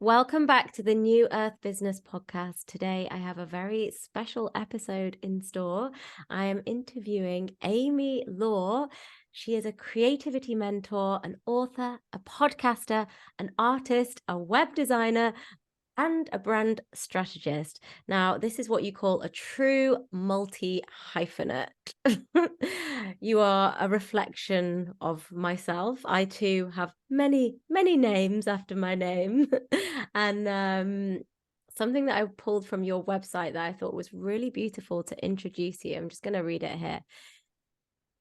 Welcome back to the New Earth Business Podcast. Today, I have a very special episode in store. I am interviewing Amy Lohr. She is a creativity mentor, an author, a podcaster, an artist, a web designer, and a brand strategist. Now, this is what you call a true multi-hyphenate. You are a reflection of myself. I too have many, many names after my name. And something that I pulled from your website that I thought was really beautiful to introduce you. I'm just going to read it here.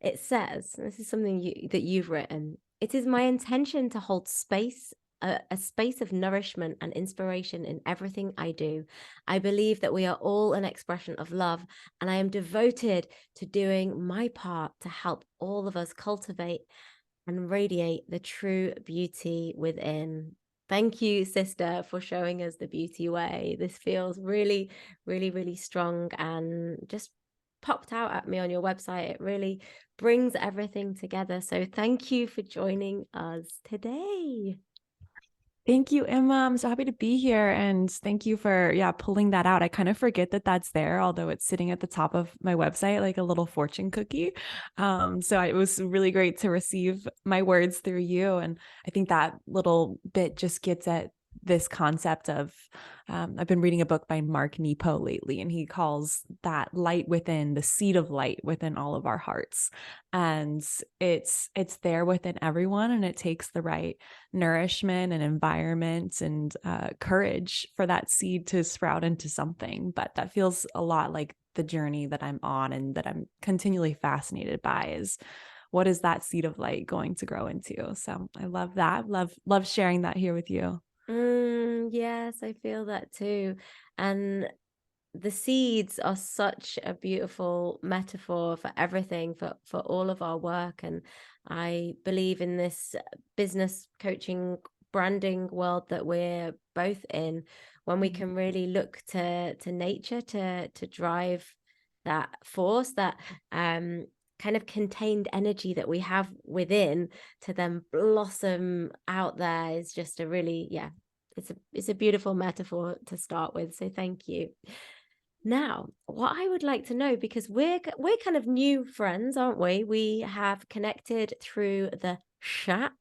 It says, this is something that you've written, "It is my intention to hold space, a space of nourishment and inspiration in everything I do. I believe that we are all an expression of love, and I am devoted to doing my part to help all of us cultivate and radiate the true beauty within." Thank you, sister, for showing us the beauty way. This feels really, really, really strong and just popped out at me on your website. It really brings everything together. So thank you for joining us today. Thank you, Emma. I'm so happy to be here. And thank you for, pulling that out. I kind of forget that that's there, although it's sitting at the top of my website, like a little fortune cookie. It was really great to receive my words through you. And I think that little bit just gets at this concept of, I've been reading a book by Mark Nepo lately, and he calls that light within, the seed of light within all of our hearts. And it's there within everyone, and it takes the right nourishment and environment and courage for that seed to sprout into something. But that feels a lot like the journey that I'm on and that I'm continually fascinated by, is what is that seed of light going to grow into? So I love that. Love sharing that here with you. Yes, I feel that too. And the seeds are such a beautiful metaphor for everything, for all of our work. And I believe in this business coaching, branding world that we're both in, when we can really look to nature to drive that force, that kind of contained energy that we have within, to then blossom out there, is just a really, it's a beautiful metaphor to start with. So thank you. Now, what I would like to know, because we're kind of new friends, aren't we? We have connected through the Shap,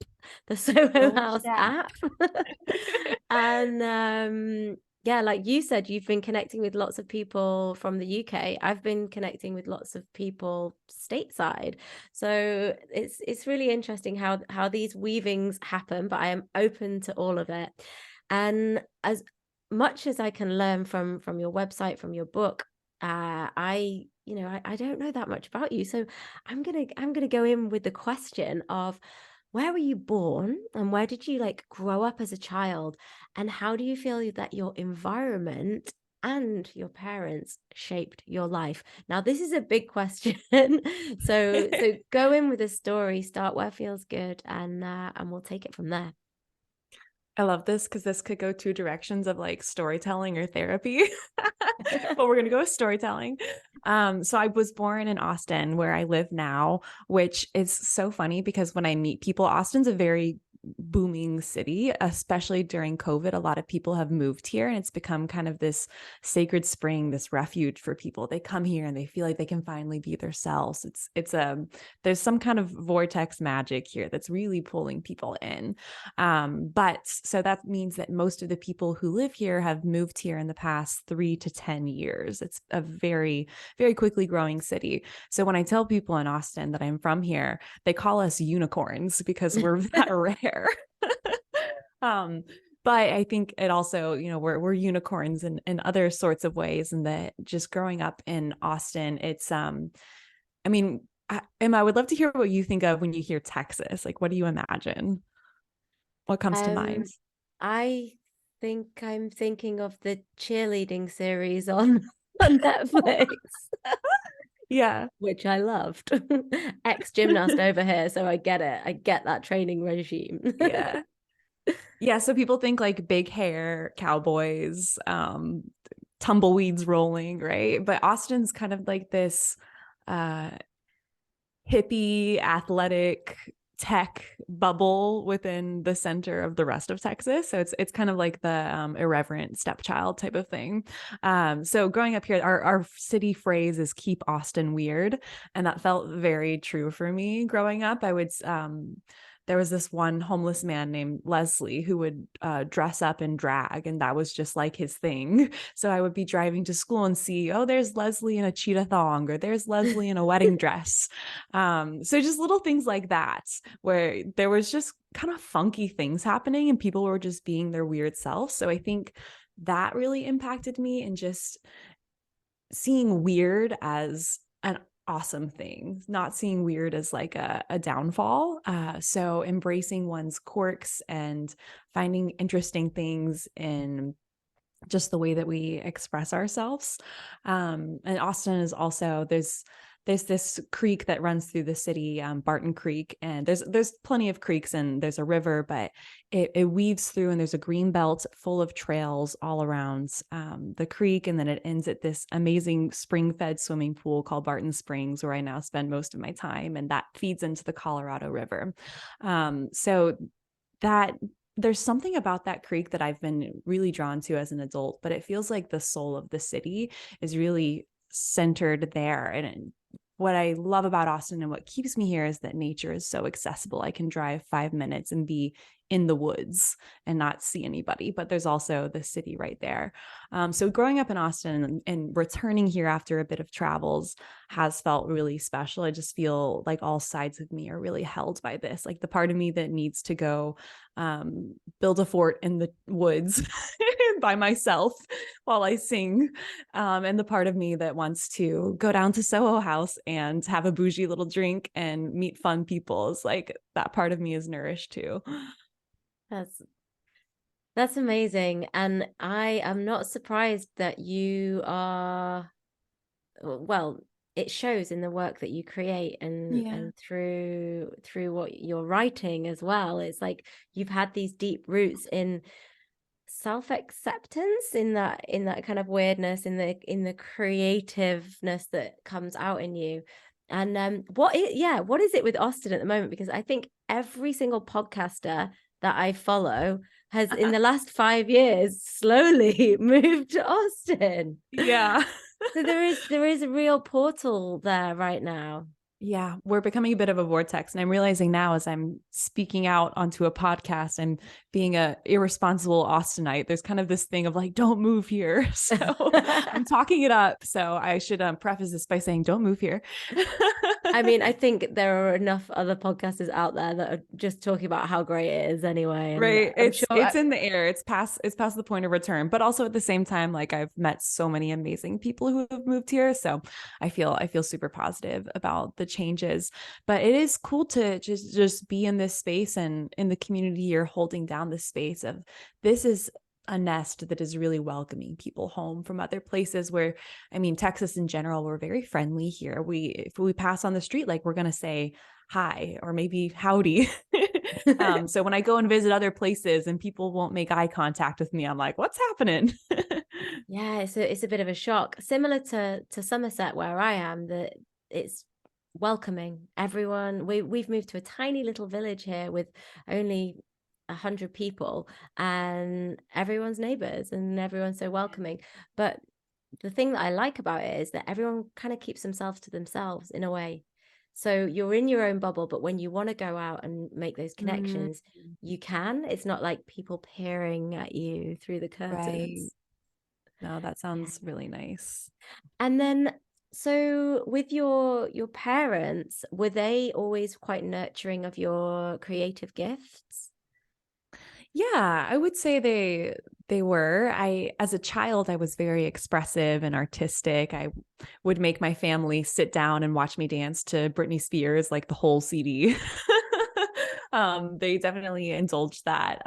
the Soho House app. And yeah, like you said, you've been connecting with lots of people from the UK. I've been connecting with lots of people stateside. So it's really interesting how these weavings happen, but I am open to all of it. And as much as I can learn from your website, from your book, I don't know that much about you. So I'm gonna go in with the question of, where were you born and where did you like grow up as a child? And how do you feel that your environment and your parents shaped your life? Now, this is a big question. So go in with a story, start where feels good, and we'll take it from there. I love this because this could go two directions of like storytelling or therapy, but we're going to go with storytelling. So I was born in Austin, where I live now, which is so funny because when I meet people, Austin's a very booming city, especially during COVID. A lot of people have moved here, and it's become kind of this sacred spring, this refuge for people. They come here and they feel like they can finally be themselves. There's some kind of vortex magic here that's really pulling people in. But so that means that most of the people who live here have moved here in the past 3 to 10 years. It's a very, very quickly growing city. So when I tell people in Austin that I'm from here, they call us unicorns because we're that rare. But I think it also, we're unicorns in other sorts of ways. And that just growing up in Austin, it's, Emma, I would love to hear what you think of when you hear Texas. Like, what do you imagine? What comes to mind? I think I'm thinking of the cheerleading series on Netflix. Yeah. Which I loved. Ex-gymnast over here, so I get it. I get that training regime. Yeah. Yeah. So people think like big hair, cowboys, tumbleweeds rolling, right? But Austin's kind of like this hippie, athletic, tech bubble within the center of the rest of Texas. So it's kind of like the irreverent stepchild type of thing. So growing up here, our city phrase is "keep Austin weird," and that felt very true for me growing up. There was this one homeless man named Leslie who would dress up in drag, and that was just like his thing. So I would be driving to school and see, oh, there's Leslie in a cheetah thong, or there's Leslie in a wedding dress. So just little things like that, where there was just kind of funky things happening and people were just being their weird self. So I think that really impacted me, and just seeing weird as an awesome thing, not seeing weird as like a downfall. So embracing one's quirks and finding interesting things in just the way that we express ourselves. And Austin is also, there's this creek that runs through the city, Barton Creek, and there's plenty of creeks and there's a river, but it weaves through, and there's a green belt full of trails all around the creek, and then it ends at this amazing spring-fed swimming pool called Barton Springs, where I now spend most of my time, and that feeds into the Colorado River. So that there's something about that creek that I've been really drawn to as an adult, but it feels like the soul of the city is really centered there. And what I love about Austin and what keeps me here is that nature is so accessible. I can drive 5 minutes and be in the woods and not see anybody, but there's also the city right there. So growing up in Austin and returning here after a bit of travels has felt really special. I just feel like all sides of me are really held by this, like the part of me that needs to go build a fort in the woods by myself while I sing, and the part of me that wants to go down to Soho House and have a bougie little drink and meet fun people. Is like that part of me is nourished too. That's amazing. And I am not surprised that you are, well, it shows in the work that you create and through what you're writing as well. It's like you've had these deep roots in self-acceptance, in that kind of weirdness, in the creativeness that comes out in you. And what is it with Austin at the moment? Because I think every single podcaster that I follow has in the last 5 years slowly moved to Austin. Yeah. So there is a real portal there right now. Yeah, we're becoming a bit of a vortex. And I'm realizing now, as I'm speaking out onto a podcast and being a irresponsible Austinite, there's kind of this thing of like, don't move here. So I'm talking it up. So I should preface this by saying, don't move here. I mean, I think there are enough other podcasters out there that are just talking about how great it is anyway. And right. It's in the air. It's past the point of return. But also at the same time, like I've met so many amazing people who have moved here. So I feel super positive about the changes. But it is cool to just be in this space and in the community here, holding down the space of this is a nest that is really welcoming people home from other places where, I mean, Texas in general, we're very friendly here. If we pass on the street, like we're going to say hi or maybe howdy. So when I go and visit other places and people won't make eye contact with me, I'm like, what's happening? Yeah, it's a bit of a shock. Similar to Somerset, where I am, that it's welcoming everyone. We've moved to a tiny little village here with only 100 people, and everyone's neighbors and everyone's so welcoming. But the thing that I like about it is that everyone kind of keeps themselves to themselves in a way. So you're in your own bubble, but when you want to go out and make those connections, you can. It's not like people peering at you through the curtains. Right. No, that sounds really nice. And then, so with your parents, were they always quite nurturing of your creative gifts? Yeah, I would say they were. As a child, I was very expressive and artistic. I would make my family sit down and watch me dance to Britney Spears, like the whole CD. They definitely indulged that.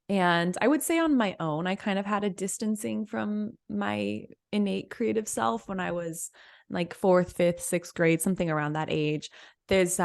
And I would say on my own, I kind of had a distancing from my innate creative self when I was like 4th, 5th, 6th grade, something around that age. There's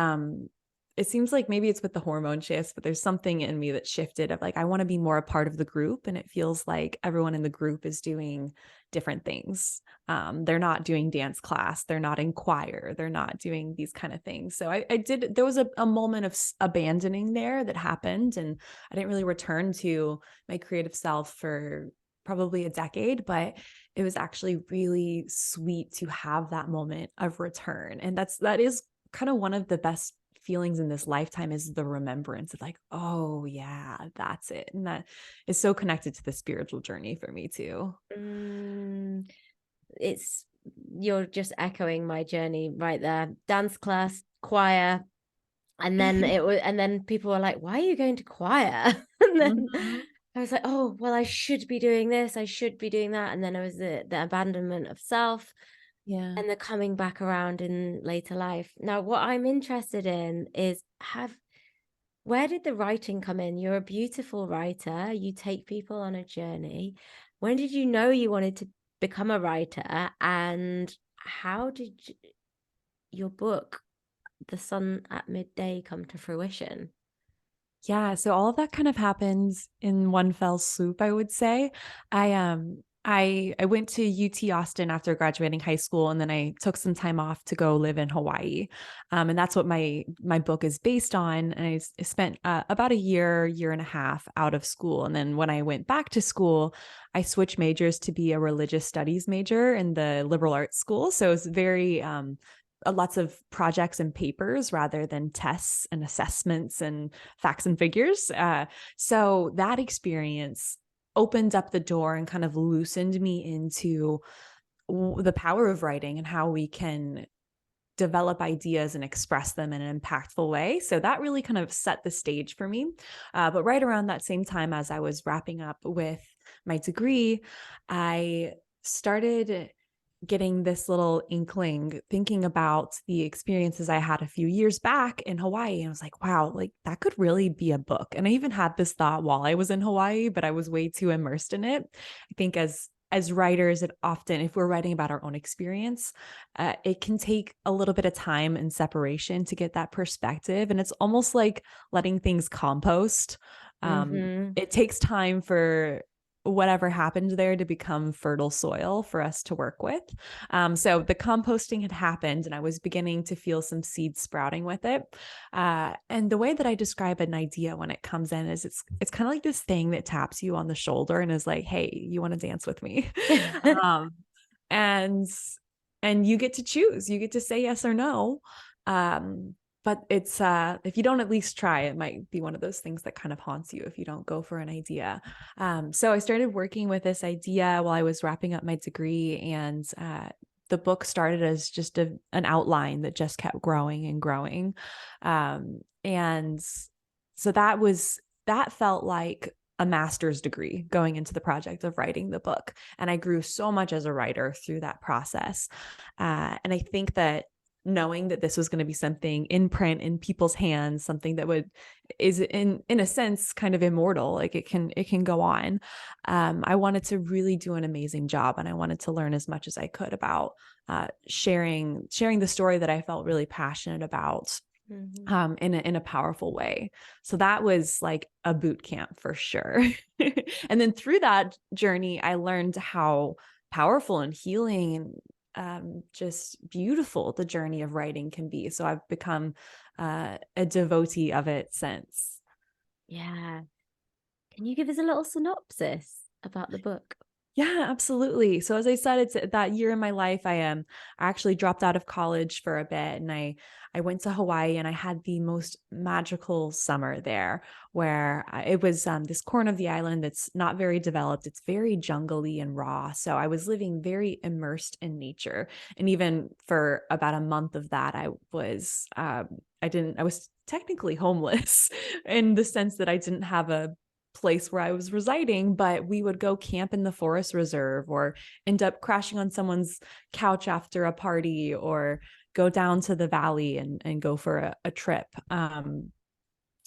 it seems like maybe it's with the hormone shifts, but there's something in me that shifted of like, I want to be more a part of the group. And it feels like everyone in the group is doing different things. They're not doing dance class. They're not in choir. They're not doing these kind of things. So there was a moment of abandoning there that happened. And I didn't really return to my creative self for probably a decade, but it was actually really sweet to have that moment of return. And that is kind of one of the best feelings in this lifetime, is the remembrance of like, oh yeah, that's it. And that is so connected to the spiritual journey for me too. Mm, it's you're just echoing my journey right there. Dance class, choir, and then and then people were like, why are you going to choir? And then Mhm. I was like, oh well, I should be doing this, I should be doing that. And then it was the abandonment of self Yeah. and the coming back around in later life. Now what I'm interested in is, where did the writing come in? You're a beautiful writer. You take people on a journey. When did you know you wanted to become a writer? And how did your book, The Sun at Midday, come to fruition? Yeah, so all of that kind of happens in one fell swoop, I would say. I went to UT Austin after graduating high school, and then I took some time off to go live in Hawaii. And that's what my book is based on. And I spent about a year and a half out of school. And then when I went back to school, I switched majors to be a religious studies major in the liberal arts school. So it was very lots of projects and papers rather than tests and assessments and facts and figures. So that experience opened up the door and kind of loosened me into the power of writing and how we can develop ideas and express them in an impactful way. So that really kind of set the stage for me. But right around that same time as I was wrapping up with my degree, I started getting this little inkling, thinking about the experiences I had a few years back in Hawaii. And I was like, wow, like that could really be a book. And I even had this thought while I was in Hawaii, but I was way too immersed in it. I think as writers, it often, if we're writing about our own experience, it can take a little bit of time and separation to get that perspective. And it's almost like letting things compost. Mm-hmm. It takes time for whatever happened there to become fertile soil for us to work with. So the composting had happened and I was beginning to feel some seeds sprouting with it. And the way that I describe an idea when it comes in is it's kind of like this thing that taps you on the shoulder and is like, hey, you want to dance with me? um, and and you get to choose. You get to say yes or no. But it's if you don't at least try, it might be one of those things that kind of haunts you if you don't go for an idea. So I started working with this idea while I was wrapping up my degree, and the book started as just an outline that just kept growing and growing. And so that felt like a master's degree going into the project of writing the book. And I grew so much as a writer through that process. And I think that knowing that this was going to be something in print in people's hands, something that is in a sense kind of immortal, like it can go on. I wanted to really do an amazing job, and I wanted to learn as much as I could about sharing the story that I felt really passionate about Mm-hmm. in a powerful way. So that was like a boot camp for sure. And then through that journey, I learned how powerful and healing and just beautiful the journey of writing can be. So I've become a devotee of it since. Yeah. Can you give us a little synopsis about the book? Yeah, absolutely. So as I said, it's that year in my life, I actually dropped out of college for a bit, and I went to Hawaii, and I had the most magical summer there, where it was this corner of the island that's not very developed. It's very jungly and raw. So I was living very immersed in nature, and even for about a month of that, I was technically homeless in the sense that I didn't have a place where I was residing, but we would go camp in the forest reserve or end up crashing on someone's couch after a party or go down to the valley and go for a trip.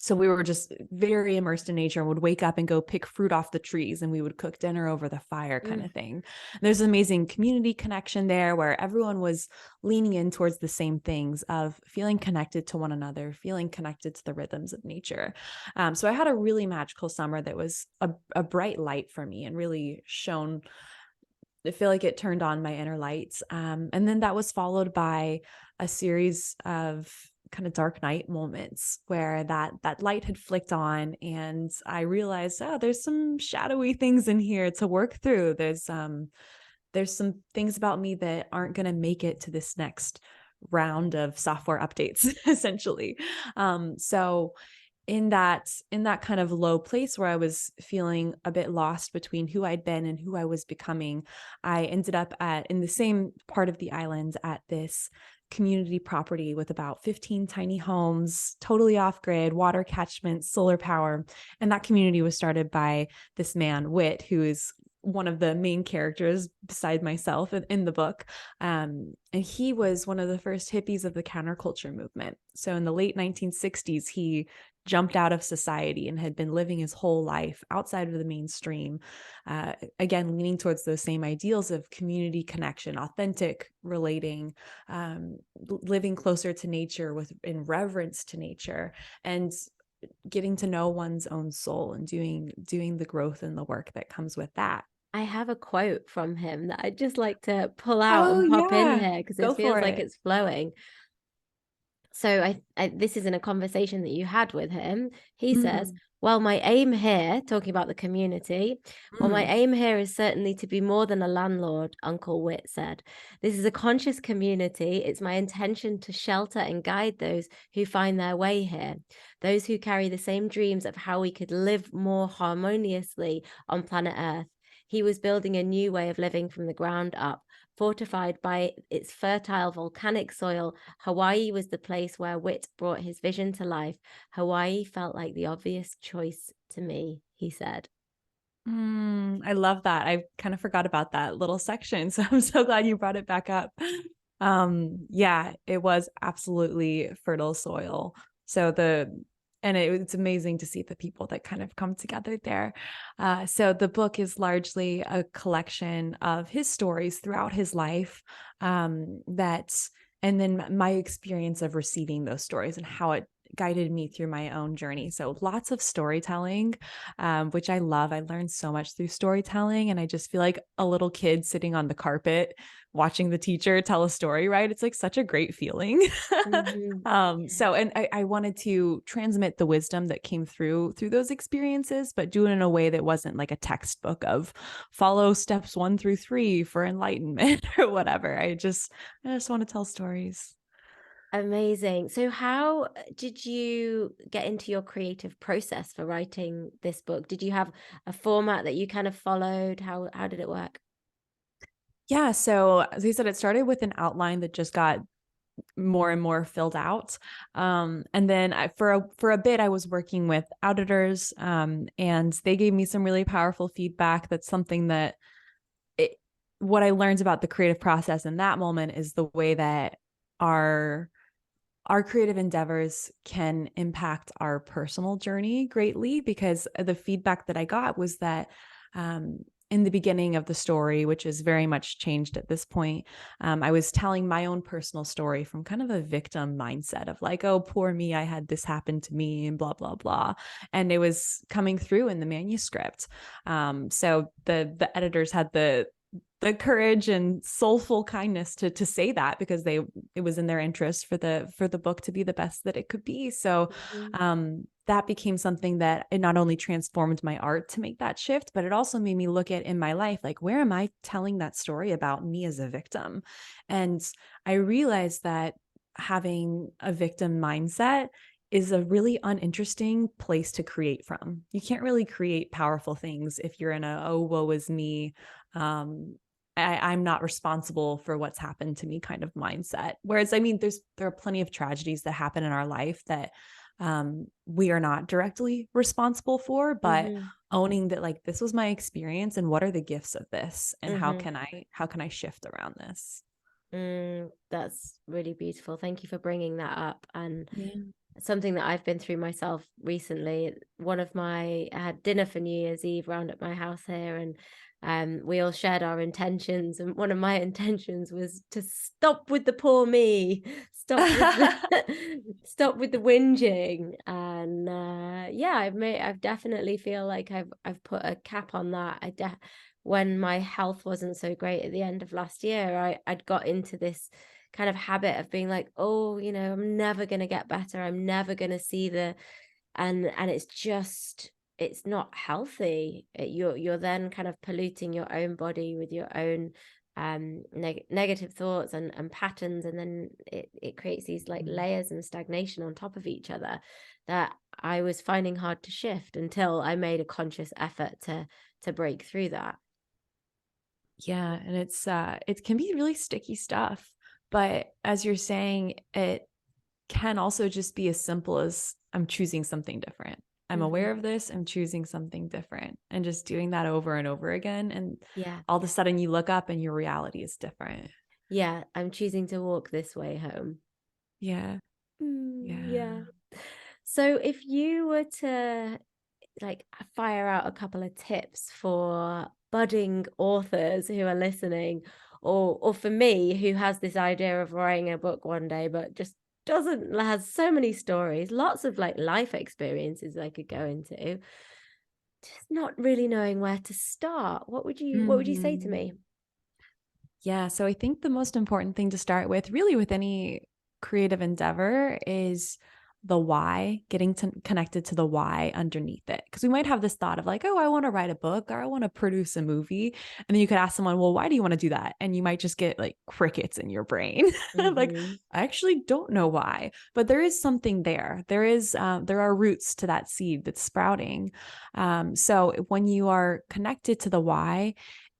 So we were just very immersed in nature and would wake up and go pick fruit off the trees, and we would cook dinner over the fire kind of thing. There's an amazing community connection there where everyone was leaning in towards the same things of feeling connected to one another, feeling connected to the rhythms of nature. So I had a really magical summer that was a bright light for me and really shone. I feel like it turned on my inner lights. And then that was followed by a series of kind of dark night moments where that light had flicked on, and I realized, oh, there's some shadowy things in here to work through. There's some things about me that aren't going to make it to this next round of software updates, essentially. So in that kind of low place where I was feeling a bit lost between who I'd been and who I was becoming, I ended up in the same part of the island at this community property with about 15 tiny homes, totally off grid, water catchment, solar power. And that community was started by this man, Whit, who is one of the main characters beside myself in the book. And he was one of the first hippies of the counterculture movement. So in the late 1960s, he jumped out of society and had been living his whole life outside of the mainstream, again, leaning towards those same ideals of community connection, authentic relating, living closer to nature in reverence to nature, and getting to know one's own soul and doing the growth and the work that comes with that. I have a quote from him that I'd just like to pull out Oh and pop in yeah, here because go it for feels like it. it's flowing. So this is in a conversation that you had with him. He says, Mm, well, my aim here, talking about the community, well, my mm. aim here is certainly to be more than a landlord, Uncle Whit said. This is a conscious community. It's my intention to shelter and guide those who find their way here, those who carry the same dreams of how we could live more harmoniously on planet Earth. He was building a new way of living from the ground up, fortified by its fertile volcanic soil. Hawaii was the place where Whit brought his vision to life. Hawaii felt like the obvious choice to me, he said. I love that. I kind of forgot about that little section. So I'm so glad you brought it back up. Yeah, it was absolutely fertile soil. It's amazing to see the people that kind of come together there. So the book is largely a collection of his stories throughout his life, and then my experience of receiving those stories and how it guided me through my own journey. So lots of storytelling, which I love. I learned so much through storytelling, and I just feel like a little kid sitting on the carpet watching the teacher tell a story, right? It's like such a great feeling. Mm-hmm. And I wanted to transmit the wisdom that came through those experiences, but do it in a way that wasn't like a textbook of follow steps 1 through 3 for enlightenment or whatever. I just want to tell stories. Amazing. So how did you get into your creative process for writing this book? Did you have a format that you kind of followed? How did it work? Yeah. So as I said, it started with an outline that just got more and more filled out. And then for a bit, I was working with editors, and they gave me some really powerful feedback. That's something that what I learned about the creative process in that moment is the way that our creative endeavors can impact our personal journey greatly, because the feedback that I got was that in the beginning of the story, which is very much changed at this point, I was telling my own personal story from kind of a victim mindset of like, oh, poor me, I had this happen to me and blah, blah, blah. And it was coming through in the manuscript. So the editors had the courage and soulful kindness to say that, because it was in their interest for the book to be the best that it could be. So Mhm. that became something that it not only transformed my art to make that shift, but it also made me look at in my life, like, where am I telling that story about me as a victim? And I realized that having a victim mindset is a really uninteresting place to create from. You can't really create powerful things if you're in a, oh, woe is me, um, I'm not responsible for what's happened to me kind of mindset. Whereas, I mean, there are plenty of tragedies that happen in our life that we are not directly responsible for, but Mhm. owning that, like, this was my experience and what are the gifts of this, and Mhm. how can I shift around this? That's really beautiful. Thank you for bringing that up. And Yeah. something that I've been through myself recently. I had dinner for New Year's Eve round at my house here, and we all shared our intentions. And one of my intentions was to stop with the poor me, stop with the stop with the whinging. And yeah, I've definitely feel like I've put a cap on that. When my health wasn't so great at the end of last year, I'd got into this kind of habit of being like, oh, I'm never going to get better. I'm never going to see and it's not healthy. You're then kind of polluting your own body with your own negative thoughts and patterns. And then it creates these like layers and stagnation on top of each other that I was finding hard to shift until I made a conscious effort to break through that. Yeah, and it can be really sticky stuff. But as you're saying, it can also just be as simple as I'm choosing something different. I'm aware of this, I'm choosing something different, and just doing that over and over again. And Yeah. all of a sudden you look up and your reality is different. Yeah. I'm choosing to walk this way home. Yeah. Yeah. Yeah. So if you were to like fire out a couple of tips for budding authors who are listening, or for me who has this idea of writing a book one day but just doesn't has so many stories, lots of like life experiences I could go into, just not really knowing where to start, what would you say to me? Yeah. So I think the most important thing to start with, really, with any creative endeavor, is the why, getting connected to the why underneath it. Because we might have this thought of like, oh, I want to write a book or I want to produce a movie. And then you could ask someone, well, why do you want to do that? And you might just get like crickets in your brain. Like, Hmm. I actually don't know why, but there is something there. There are roots to that seed that's sprouting. So when you are connected to the why,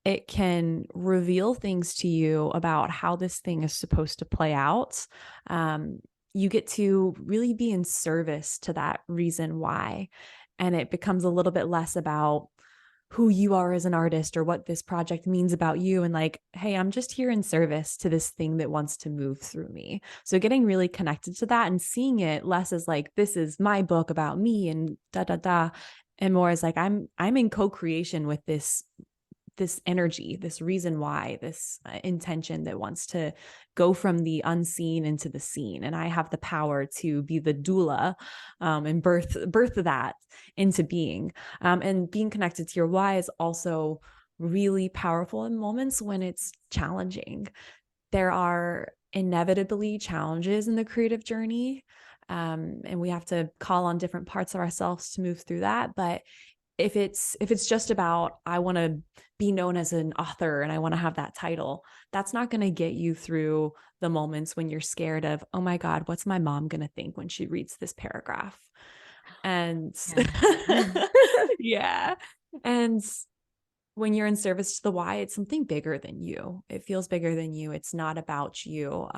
it can reveal things to you about how this thing is supposed to play out. You get to really be in service to that reason why. And it becomes a little bit less about who you are as an artist or what this project means about you. And like, hey, I'm just here in service to this thing that wants to move through me. So getting really connected to that and seeing it less as like, this is my book about me and da da da, and more as like, I'm in co-creation with this energy, this reason why, this intention that wants to go from the unseen into the seen. And I have the power to be the doula, and birth that into being. And being connected to your why is also really powerful in moments when it's challenging. There are inevitably challenges in the creative journey. And we have to call on different parts of ourselves to move through that. But if it's just about, I want to be known as an author and I want to have that title, that's not going to get you through the moments when you're scared of, oh my God, what's my mom going to think when she reads this paragraph? And Yeah. yeah. And when you're in service to the why, it's something bigger than you. It feels bigger than you. It's not about you.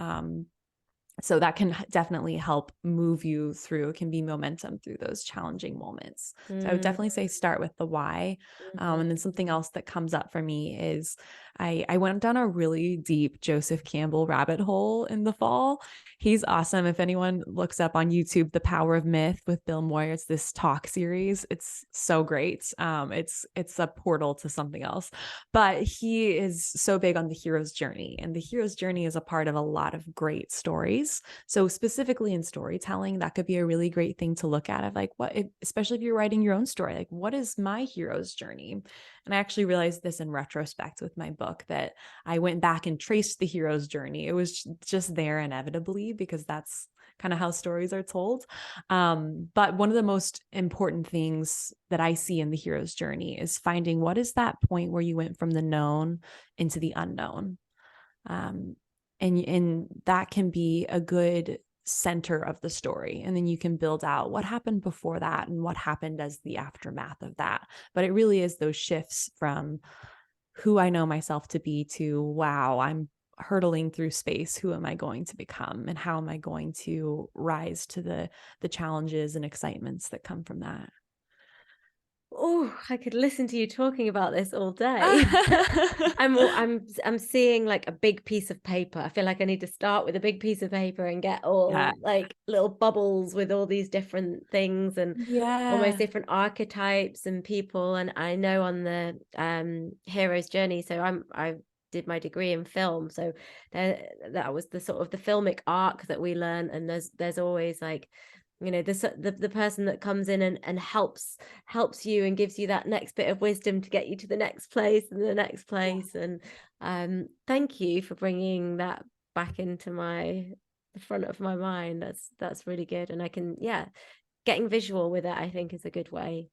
So that can definitely help move you through. It can be momentum through those challenging moments. So I would Mm, definitely say start with the why. mhm. And then something else that comes up for me is I went down a really deep Joseph Campbell rabbit hole in the fall. He's awesome. If anyone looks up on YouTube, The Power of Myth with Bill Moyer, it's this talk series. It's so great. It's a portal to something else. But he is so big on the hero's journey, and the hero's journey is a part of a lot of great stories. So specifically in storytelling, that could be a really great thing to look at, of like, especially if you're writing your own story, like, what is my hero's journey? And I actually realized this in retrospect with my book, that I went back and traced the hero's journey. It was just there inevitably, because that's kind of how stories are told. But one of the most important things that I see in the hero's journey is finding what is that point where you went from the known into the unknown. Um, and that can be a good center of the story. And then you can build out what happened before that and what happened as the aftermath of that. But it really is those shifts from who I know myself to be to, wow, I'm hurtling through space. Who am I going to become? And how am I going to rise to the challenges and excitements that come from that? oh, I could listen to you talking about this all day. I'm seeing like a big piece of paper. I feel like I need to start with a big piece of paper and get Yeah. all like little bubbles with all these different things and almost Yeah. different archetypes and people. And I know on the hero's journey, so I did my degree in film, so that was the sort of the filmic arc that we learn. And there's always like, you know, the person that comes in and helps you and gives you that next bit of wisdom to get you to the next place and the next place. And thank you for bringing that back into the front of my mind. That's really good. And I can, yeah, getting visual with it, I think, is a good way.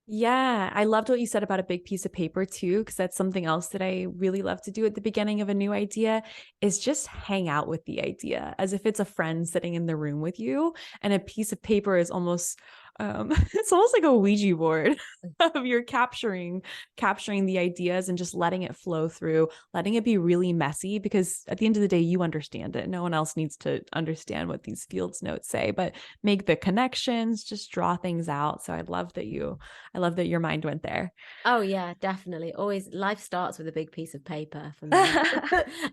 Yeah, I loved what you said about a big piece of paper too, because that's something else that I really love to do at the beginning of a new idea is just hang out with the idea as if it's a friend sitting in the room with you. And a piece of paper is almost it's almost like a Ouija board of you're capturing the ideas and just letting it flow through, letting it be really messy, because at the end of the day, you understand it. No one else needs to understand what these fields notes say, but make the connections, just draw things out. So I love that your mind went there. Oh yeah, definitely. Always life starts with a big piece of paper for me.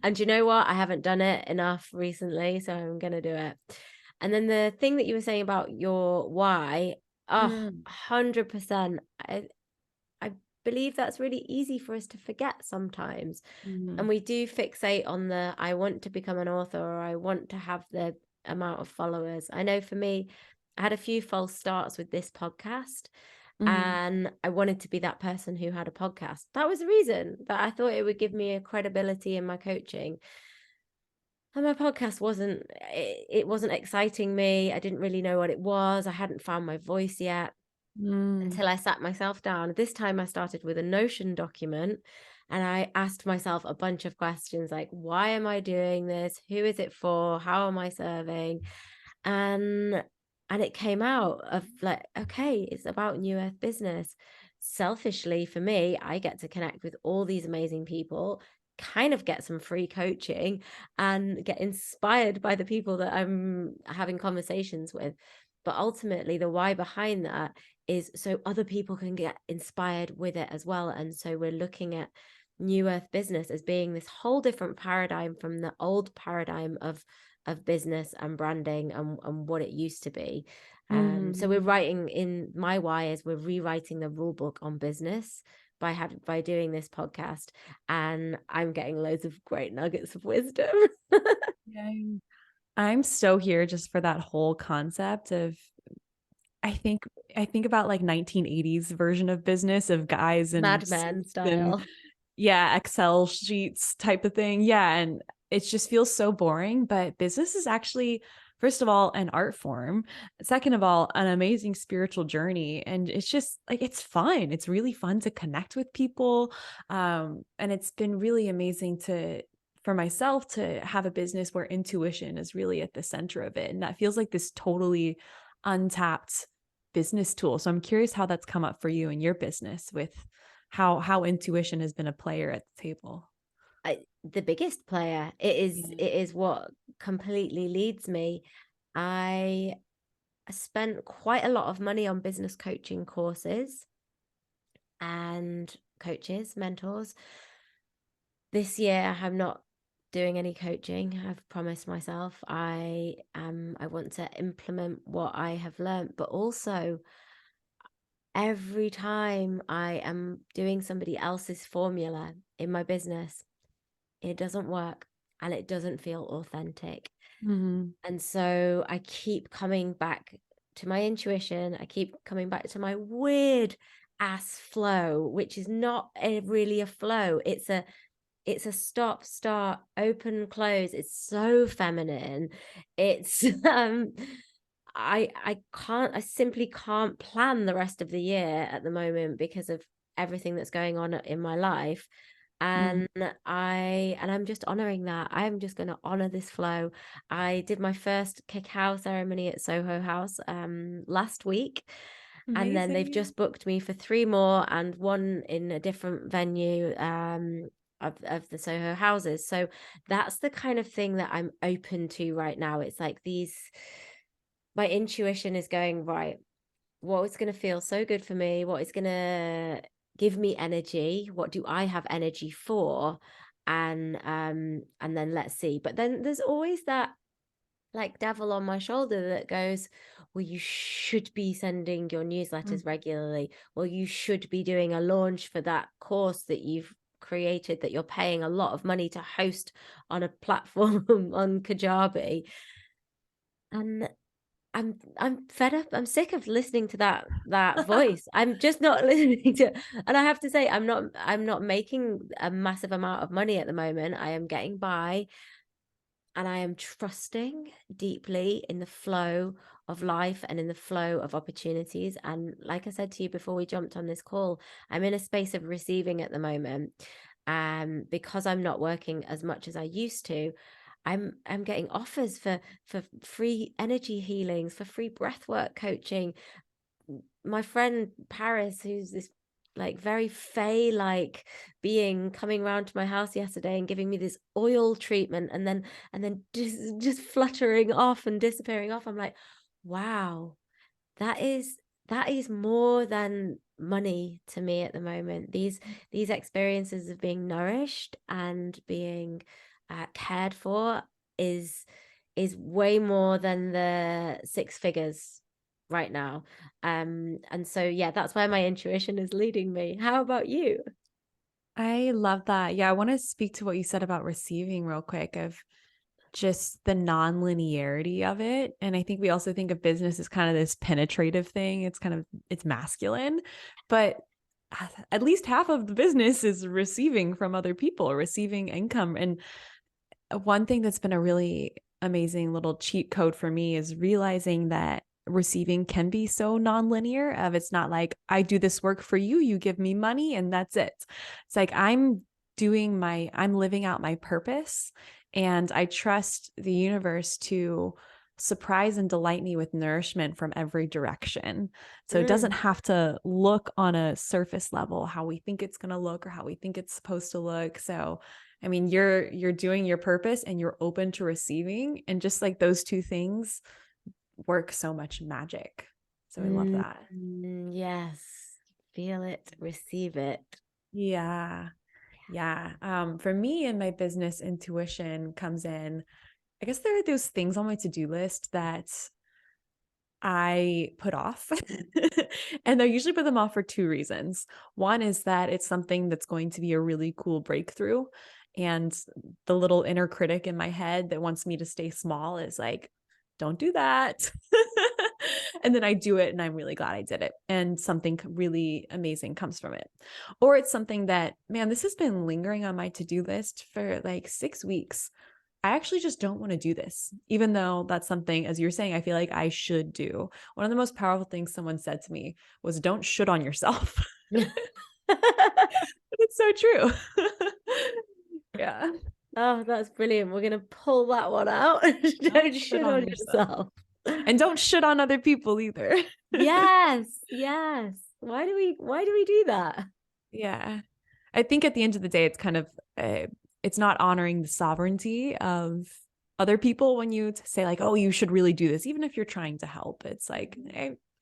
And you know what? I haven't done it enough recently, so I'm gonna do it. And then the thing that you were saying about your why, oh, Mm, 100%. I believe that's really easy for us to forget sometimes. And mhm, we do fixate on the I want to become an author or I want to have the amount of followers. I know for me, I had a few false starts with this podcast mhm, and I wanted to be that person who had a podcast. That was the reason that I thought it would give me a credibility in my coaching. And my podcast it wasn't exciting me. I didn't really know what it was. I hadn't found my voice yet mm, until I sat myself down. This time I started with a Notion document and I asked myself a bunch of questions like, why am I doing this? Who is it for? How am I serving? And it came out of like, okay, it's about New Earth business. Selfishly for me, I get to connect with all these amazing people, kind of get some free coaching and get inspired by the people that I'm having conversations with. But ultimately, the why behind that is so other people can get inspired with it as well. And so we're looking at New Earth business as being this whole different paradigm from the old paradigm of business and branding and what it used to be. So we're mhm. writing in my why is we're rewriting the rule book on business by doing this podcast, and I'm getting loads of great nuggets of wisdom. Yay. I'm so here just for that whole concept of I think I think about like 1980s version of business of guys in Mad Men suits and style. yeah, Excel sheets type of thing. Yeah, and it just feels so boring, but business is actually first of all an art form. Second of all, an amazing spiritual journey, and it's just like it's fun. It's really fun to connect with people. And it's been really amazing to for myself to have a business where intuition is really at the center of it. And that feels like this totally untapped business tool. So I'm curious how that's come up for you in your business with how intuition has been a player at the table. The biggest player. Yeah. It is what completely leads me. I spent quite a lot of money on business coaching courses and coaches, mentors. This year, I'm not doing any coaching. I've promised myself I want to implement what I have learned, but also every time I am doing somebody else's formula in my business, it doesn't work and it doesn't feel authentic. Mhm. And so I keep coming back to my intuition. I keep coming back to my weird ass flow, which is not really a flow. It's a stop, start, open, close. It's so feminine. It's I simply can't plan the rest of the year at the moment because of everything that's going on in my life. Mm. And I'm just honoring that. I'm just going to honor this flow. I did my first cacao ceremony at Soho House last week, and then they've Amazing. just booked me for three more and one in a different venue of the Soho houses. So that's the kind of thing that I'm open to right now. It's like my intuition is going right. what is going to feel so good for me, what is going to give me energy, what do I have energy for, and then let's see. But then there's always that like devil on my shoulder that goes, well, you should be sending your newsletters regularly, well, you should be doing a launch for that course that you've created, that you're paying a lot of money to host on a platform on Kajabi. And I'm fed up. I'm sick of listening to that voice. I'm just not listening to, and I have to say, I'm not making a massive amount of money at the moment. I am getting by, and I am trusting deeply in the flow of life and in the flow of opportunities. And like I said to you before we jumped on this call, I'm in a space of receiving at the moment. Because I'm not working as much as I used to, I'm getting offers for free energy healings, for free breathwork coaching. My friend Paris, who's this like very fae like being, coming around to my house yesterday and giving me this oil treatment, and then just fluttering off and disappearing off. I'm like, wow, that is more than money to me at the moment. These experiences of being nourished and being cared for is way more than the six figures right now. And so yeah, that's where my intuition is leading me. How about you? I love that. Yeah, I want to speak to what you said about receiving real quick, of just the non-linearity of it. And I think we also think of business as kind of this penetrative thing. It's masculine, but at least half of the business is receiving from other people, receiving income. And one thing that's been a really amazing little cheat code for me is realizing that receiving can be so nonlinear. Of it's not like, I do this work for you, you give me money, and that's it. It's like I'm living out my purpose, and I trust the universe to surprise and delight me with nourishment from every direction. So it doesn't have to look on a surface level how we think it's going to look or how we think it's supposed to look. So I mean, you're doing your purpose and you're open to receiving, and just like those two things work so much magic. So I love that. Yes, feel it, receive it. Yeah. Yeah. For me in my business, intuition comes in. I guess there are those things on my to-do list that I put off. And I usually put them off for two reasons. One is that it's something that's going to be a really cool breakthrough. And the little inner critic in my head that wants me to stay small is like, don't do that. And then I do it and I'm really glad I did it. And something really amazing comes from it. Or it's something that, man, this has been lingering on my to-do list for like 6 weeks. I actually just don't want to do this, even though that's something, as you're saying, I feel like I should do. One of the most powerful things someone said to me was, don't shit on yourself. It's so true. Yeah. Oh, that's brilliant. We're going to pull that one out. Don't Don't shit shit on on yourself. yourself. And don't shit on other people either. Yes, yes. Why do we do that? Yeah. I think at the end of the day, it's kind of, it's not honoring the sovereignty of other people when you say like, oh, you should really do this, even if you're trying to help. It's like,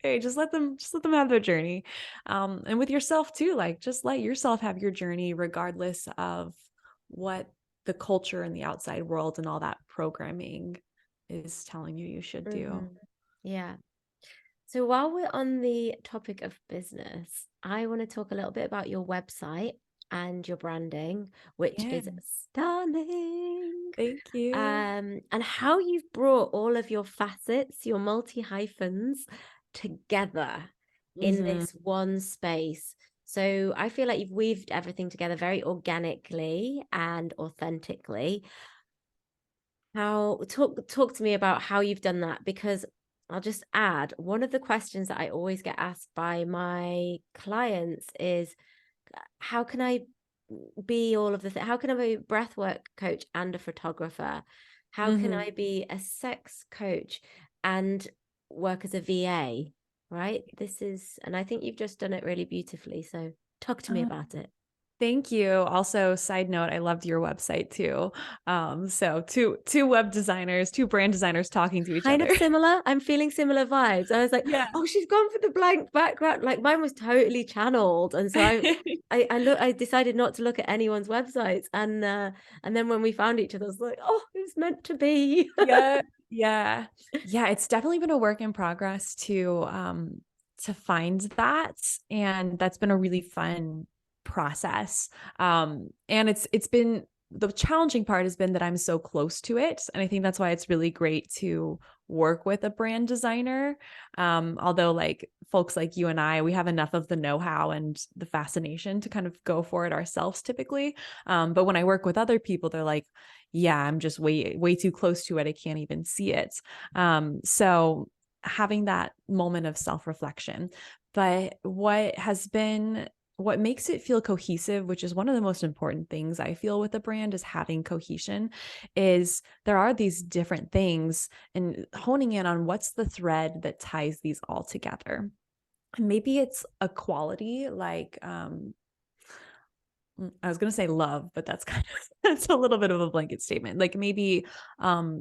hey, just let them have their journey. And with yourself too, like just let yourself have your journey, regardless of what the culture and the outside world and all that programming is telling you should do. Yeah. So while we're on the topic of business, I want to talk a little bit about your website and your branding, which Yeah. is stunning. Thank you. And how you've brought all of your facets, your multi hyphens together in Mm-hmm. this one space. So I feel like you've weaved everything together very organically and authentically. How talk to me about how you've done that, because I'll just add, one of the questions that I always get asked by my clients is, how can I be all of the how can I be a breathwork coach and a photographer? How can Mm-hmm. I be a sex coach and work as a VA? Right? This is, and I think you've just done it really beautifully. So talk to me about it. Thank you. Also, side note, I loved your website too. So two web designers, two brand designers talking to each Kind of other. similar. I'm feeling similar vibes. I was like, Yeah. "Oh, she's gone for the blank background." Like, mine was totally channeled, and so I decided not to look at anyone's websites, and then when we found each other, I was like, "Oh, it was meant to be." Yeah, yeah. Yeah, it's definitely been a work in progress to find that, and that's been a really fun process. And it's been the challenging part has been that I'm so close to it, and I think that's why it's really great to work with a brand designer. Although like folks like you and I, we have enough of the know-how and the fascination to kind of go for it ourselves typically. But when I work with other people, they're like, yeah, I'm just way too close to it. I can't even see it. So having that moment of self-reflection. But what makes it feel cohesive, which is one of the most important things I feel with a brand is having cohesion, is there are these different things and honing in on what's the thread that ties these all together. And maybe it's a quality like I was gonna say love, but that's kind of that's a little bit of a blanket statement. Like maybe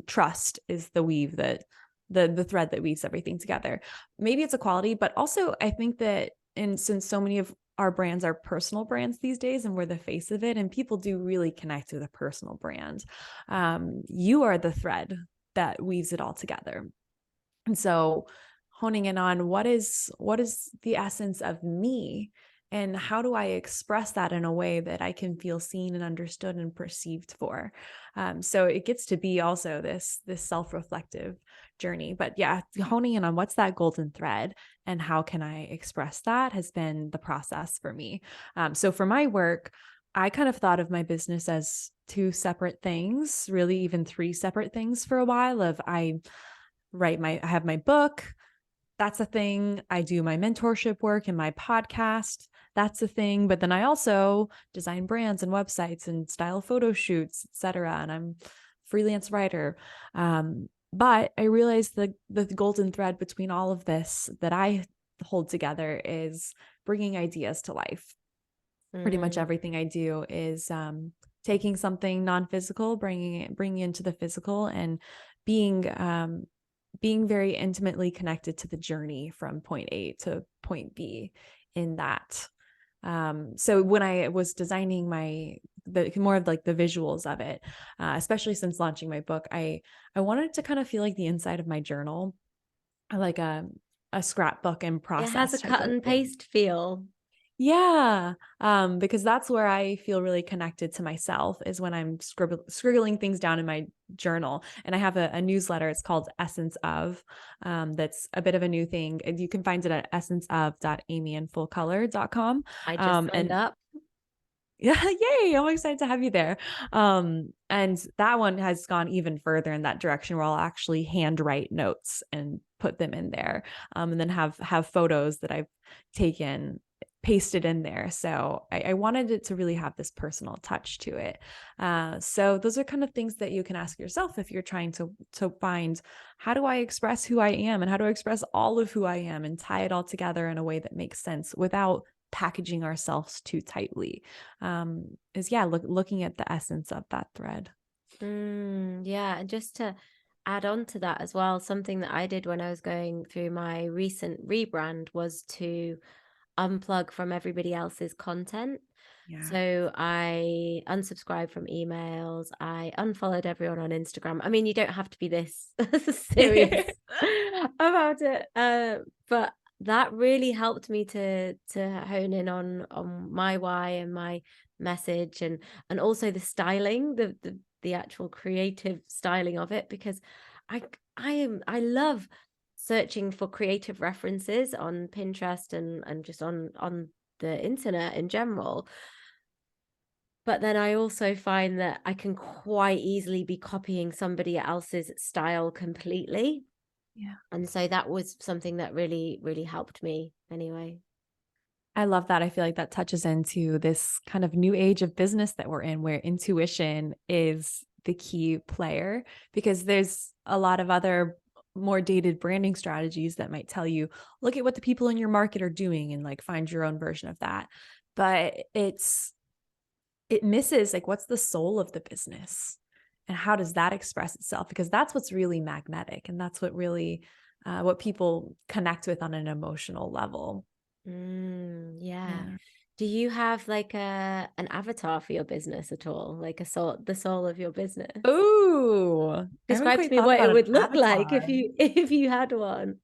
trust is the weave that the thread that weaves everything together. Maybe it's a quality, but also I think that and since so many of our brands are personal brands these days and we're the face of it and people do really connect with a personal brand, you are the thread that weaves it all together. And so honing in on what is the essence of me and how do I express that in a way that I can feel seen and understood and perceived for. So it gets to be also this self-reflective journey. But yeah, honing in on what's that golden thread and how can I express that has been the process for me. So for my work, I kind of thought of my business as two separate things, really even three separate things for a while. I have my book. That's a thing. I do my mentorship work and my podcast. That's a thing. But then I also design brands and websites and style photo shoots, etc. And I'm a freelance writer. But I realized the golden thread between all of this that I hold together is bringing ideas to life. Pretty much Mm. everything I do is taking something non-physical, bringing it into the physical, and being being very intimately connected to the journey from point A to point B in that. So when I was designing the more of like the visuals of it, especially since launching my book, I wanted it to kind of feel like the inside of my journal, like a scrapbook in It has process a type cut of and thing. paste feel. Yeah, because that's where I feel really connected to myself is when I'm scribbling things down in my journal. And I have a newsletter. It's called Essence of. That's a bit of a new thing. And you can find it at essenceof.amyinfullcolor.com. I just signed And up. yeah, yay, I'm excited to have you there. And that one has gone even further in that direction where I'll actually handwrite notes and put them in there. And then have photos that I've taken pasted in there. So I wanted it to really have this personal touch to it. So those are kind of things that you can ask yourself if you're trying to find how do I express who I am and how do I express all of who I am and tie it all together in a way that makes sense without packaging ourselves too tightly. Is yeah, looking at the essence of that thread. Yeah, and just to add on to that as well, something that I did when I was going through my recent rebrand was to unplug from everybody else's content. Yeah. So I unsubscribed from emails. I unfollowed everyone on Instagram. I mean, you don't have to be this serious about it, but that really helped me to hone in on my why and my message, and also the styling, the actual creative styling of it, because I I love searching for creative references on Pinterest and just on the internet in general. But then I also find that I can quite easily be copying somebody else's style completely. Yeah. And so that was something that really, really helped me anyway. I love that. I feel like that touches into this kind of new age of business that we're in, where intuition is the key player, because there's a lot of other more dated branding strategies that might tell you, look at what the people in your market are doing and like find your own version of that. But it misses like, what's the soul of the business and how does that express itself? Because that's what's really magnetic, and that's what really what people connect with on an emotional level. Yeah. Yeah. Do you have like an avatar for your business at all? Like the soul of your business? Ooh, I haven't Describe to quite me thought what it about an would look like if avatar. you if you had one.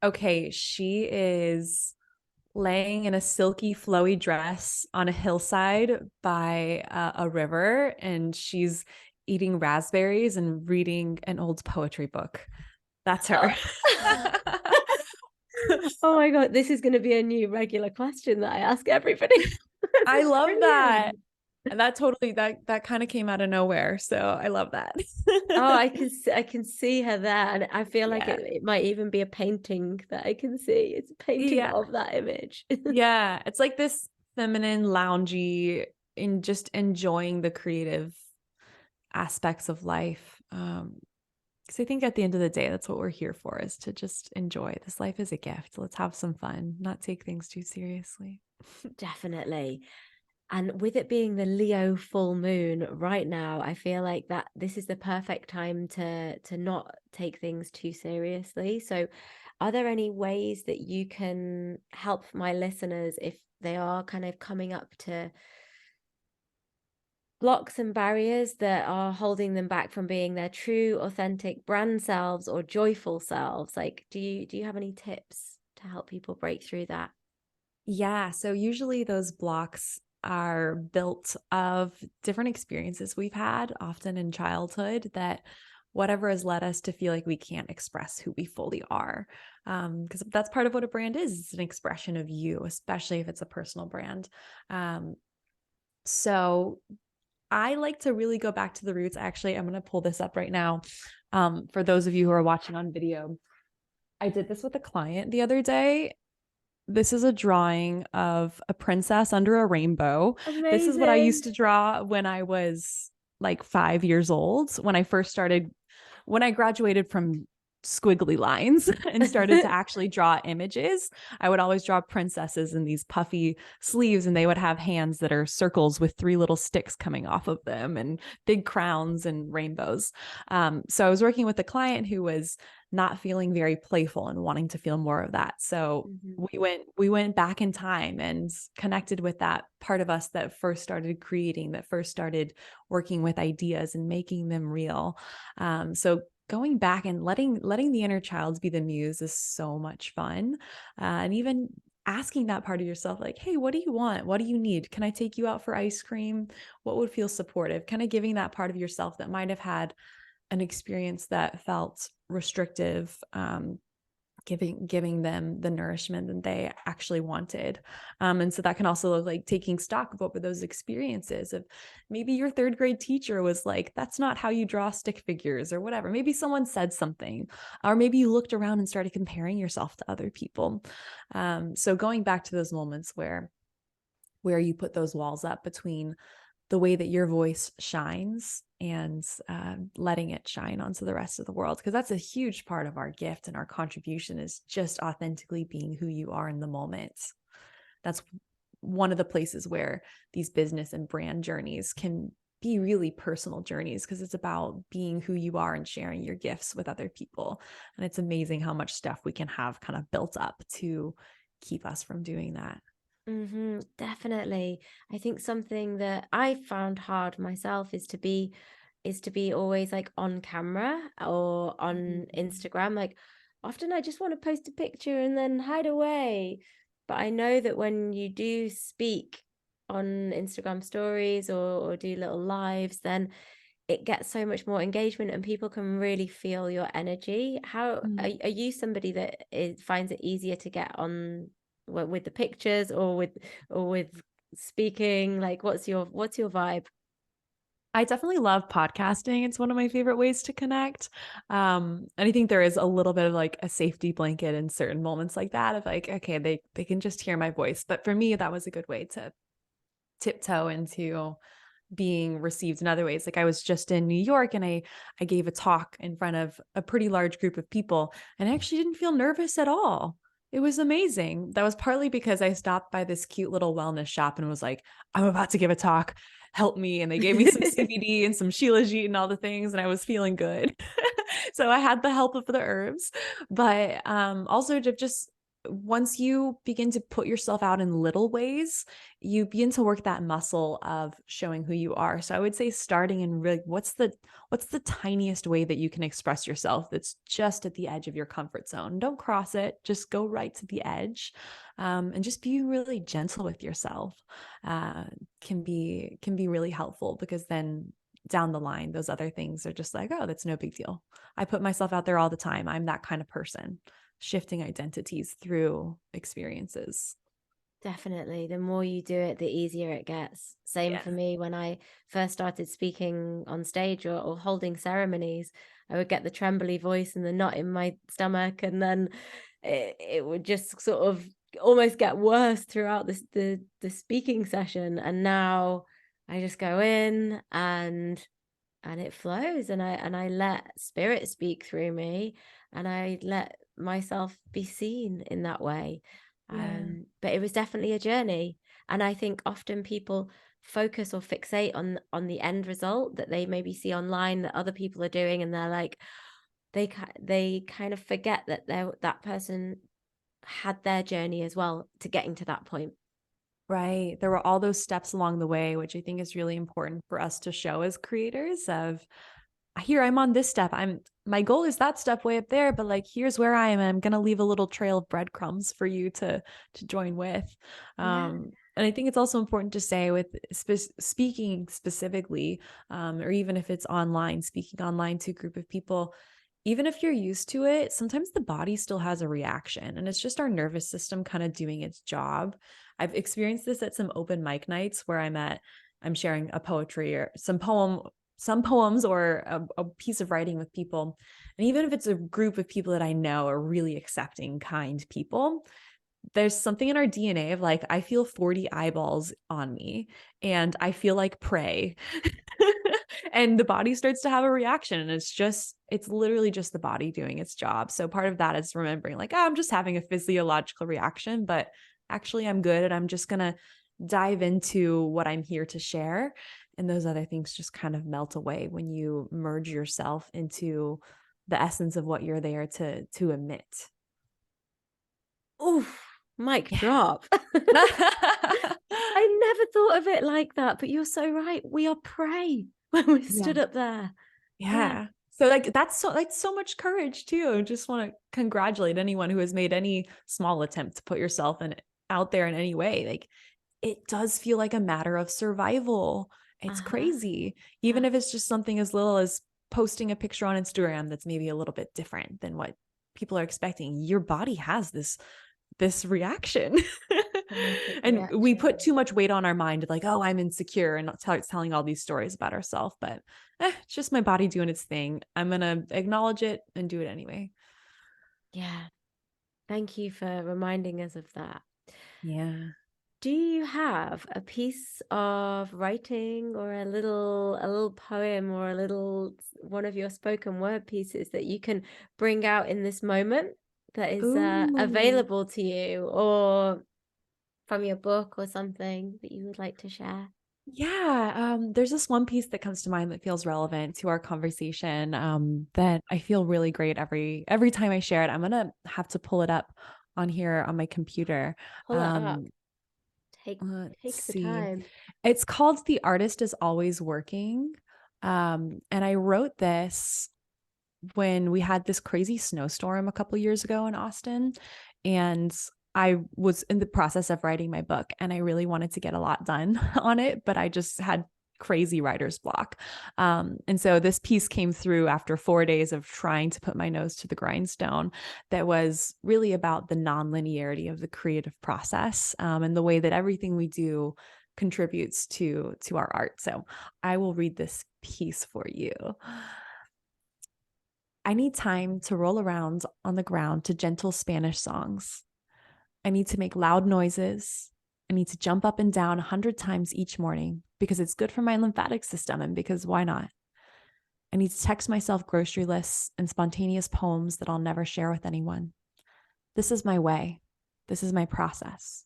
Okay, she is laying in a silky, flowy dress on a hillside by a river, and she's eating raspberries and reading an old poetry book. That's her. Oh my God, this is going to be a new regular question that I ask everybody. I This is love that. brilliant. And that totally that kind of came out of nowhere. So I love that. Oh, I can see her there, and I feel like Yeah. it might even be a painting that I can see. It's a painting Yeah. of that image. Yeah. It's like this feminine, loungy, in just enjoying the creative aspects of life. Because I think at the end of the day, that's what we're here for, is to just enjoy. This life is a gift. Let's have some fun, not take things too seriously. Definitely. And with it being the Leo full moon right now, I feel like that this is the perfect time to not take things too seriously. So are there any ways that you can help my listeners if they are kind of coming up to blocks and barriers that are holding them back from being their true, authentic brand selves or joyful selves? Like, do you have any tips to help people break through that? Yeah. So usually those blocks are built of different experiences we've had, often in childhood, that whatever has led us to feel like we can't express who we fully are. Because that's part of what a brand is. It's an expression of you, especially if it's a personal brand. So I like to really go back to the roots. Actually, I'm going to pull this up right now. For those of you who are watching on video, I did this with a client the other day. This is a drawing of a princess under a rainbow. This is what I used Amazing. to draw when I was like 5 years old, when I first started, when I graduated from squiggly lines and started to actually draw images. I would always draw princesses in these puffy sleeves, and they would have hands that are circles with three little sticks coming off of them, and big crowns and rainbows. So I was working with a client who was not feeling very playful and wanting to feel more of that. So Mhm. we went back in time and connected with that part of us that first started creating, that first started working with ideas and making them real. So going back and letting the inner child be the muse is so much fun. And even asking that part of yourself, like, hey, what do you want? What do you need? Can I take you out for ice cream? What would feel supportive? Kind of giving that part of yourself that might have had an experience that felt restrictive, giving them the nourishment that they actually wanted. And so that can also look like taking stock of what were those experiences of, maybe your third grade teacher was like, that's not how you draw stick figures, or whatever. Maybe someone said something, or maybe you looked around and started comparing yourself to other people. So going back to those moments where you put those walls up between the way that your voice shines and letting it shine onto the rest of the world. Because that's a huge part of our gift and our contribution, is just authentically being who you are in the moment. That's one of the places where these business and brand journeys can be really personal journeys, because it's about being who you are and sharing your gifts with other people. And it's amazing how much stuff we can have kind of built up to keep us from doing that. Definitely. I think something that I found hard myself is to be always like on camera or on Mhm. Instagram. Like often I just want to post a picture and then hide away. But I know that when you do speak on Instagram stories or do little lives, then it gets so much more engagement and people can really feel your energy. How Mm. are you somebody that finds it easier to get on with the pictures or with speaking? Like what's your vibe? I definitely love podcasting. It's one of my favorite ways to connect. And I think there is a little bit of like a safety blanket in certain moments like that, of like, okay, they can just hear my voice. But for me, that was a good way to tiptoe into being received in other ways. Like, I was just in New York, and I gave a talk in front of a pretty large group of people, and I actually didn't feel nervous at all. It was amazing. That was partly because I stopped by this cute little wellness shop and was like, I'm about to give a talk. Help me. And they gave me some CBD and some Shilajit and all the things, and I was feeling good. So I had the help of the herbs, but also to just once you begin to put yourself out in little ways, you begin to work that muscle of showing who you are. So I would say starting in really what's the tiniest way that you can express yourself that's just at the edge of your comfort zone. Don't cross it, just go right to the edge, and just be really gentle with yourself. Can be really helpful, because then down the line, those other things are just like, oh, that's no big deal. I put myself out there all the time. I'm that kind of person, shifting identities through experiences. Definitely. The more you do it, the easier it gets. Same Yeah. for me when I first started speaking on stage or holding ceremonies. I would get the trembly voice and the knot in my stomach, and then it would just sort of almost get worse throughout the speaking session. And now I just go in and it flows, and I let spirit speak through me, and I let myself be seen in that way. Yeah. But it was definitely a journey, and I think often people focus or fixate on the end result that they maybe see online that other people are doing, and they're like they kind of forget that that person had their journey as well to getting to that point. Right. There were all those steps along the way, which I think is really important for us to show as creators of, here I'm on this step. My goal is that step way up there, but like here's where I am. And I'm going to leave a little trail of breadcrumbs for you to join with. Yeah. And I think it's also important to say with speaking specifically, or even if it's online, speaking online to a group of people, even if you're used to it, sometimes the body still has a reaction, and it's just our nervous system kind of doing its job. I've experienced this at some open mic nights where I'm sharing a poetry or some poems or a piece of writing with people. And even if it's a group of people that I know are really accepting, kind people, there's something in our DNA of like, I feel 40 eyeballs on me and I feel like prey. And the body starts to have a reaction, and it's literally just the body doing its job. So part of that is remembering like, oh, I'm just having a physiological reaction, but actually I'm good. And I'm just going to dive into what I'm here to share. And those other things just kind of melt away when you merge yourself into the essence of what you're there to emit. Oof, mic Yeah. drop. I never thought of it like that, but you're so right. We are prey when we Yeah. stood up there. Yeah. Yeah. So like that's so much courage too. I just want to congratulate anyone who has made any small attempt to put yourself in out there in any way. Like, it does feel like a matter of survival. It's Uh-huh. crazy. Even if it's just something as little as posting a picture on Instagram that's maybe a little bit different than what people are expecting. Your body has this reaction. Somatic And we reaction. put too much weight on our mind of like, oh, I'm insecure, and telling all these stories about ourselves. But it's just my body doing its thing. I'm going to acknowledge it and do it anyway. Yeah. Thank you for reminding us of that. Yeah. Do you have a piece of writing or a little poem or a little one of your spoken word pieces that you can bring out in this moment that is Ooh. available to you, or from your book or something that you would like to share? Yeah, there's this one piece that comes to mind that feels relevant to our conversation, that I feel really great every time I share it. I'm gonna have to pull it up on here on my computer. Pull it up. Um, Take let's take the see. time. It's called "The Artist is Always Working," and I wrote this when we had this crazy snowstorm a couple years ago in Austin, and I was in the process of writing my book, and I really wanted to get a lot done on it, but I just had crazy writer's block. And so this piece came through after 4 days of trying to put my nose to the grindstone, that was really about the nonlinearity of the creative process, and the way that everything we do contributes to our art. So I will read this piece for you. I need time to roll around on the ground to gentle Spanish songs. I need to make loud noises. I need to jump up and down 100 times each morning because it's good for my lymphatic system, and because why not? I need to text myself grocery lists and spontaneous poems that I'll never share with anyone. This is my way. This is my process.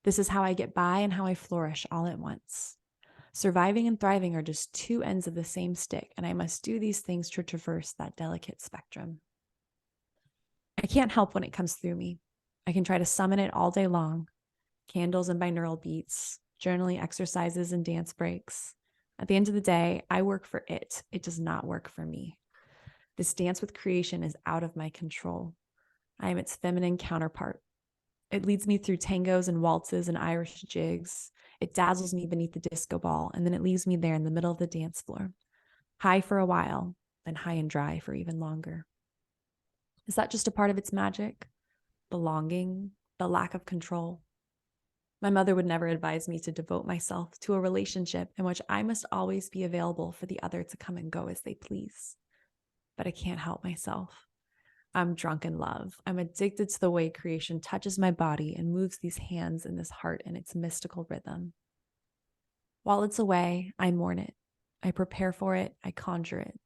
This is how I get by and how I flourish all at once. Surviving and thriving are just two ends of the same stick, and I must do these things to traverse that delicate spectrum. I can't help when it comes through me. I can try to summon it all day long. Candles and binaural beats, journaling exercises and dance breaks. At the end of the day, I work for it. It does not work for me. This dance with creation is out of my control. I am its feminine counterpart. It leads me through tangos and waltzes and Irish jigs. It dazzles me beneath the disco ball, and then it leaves me there in the middle of the dance floor, high for a while, then high and dry for even longer. Is that just a part of its magic? The longing, the lack of control? My mother would never advise me to devote myself to a relationship in which I must always be available for the other to come and go as they please. But I can't help myself. I'm drunk in love. I'm addicted to the way creation touches my body and moves these hands and this heart in its mystical rhythm. While it's away, I mourn it. I prepare for it. I conjure it.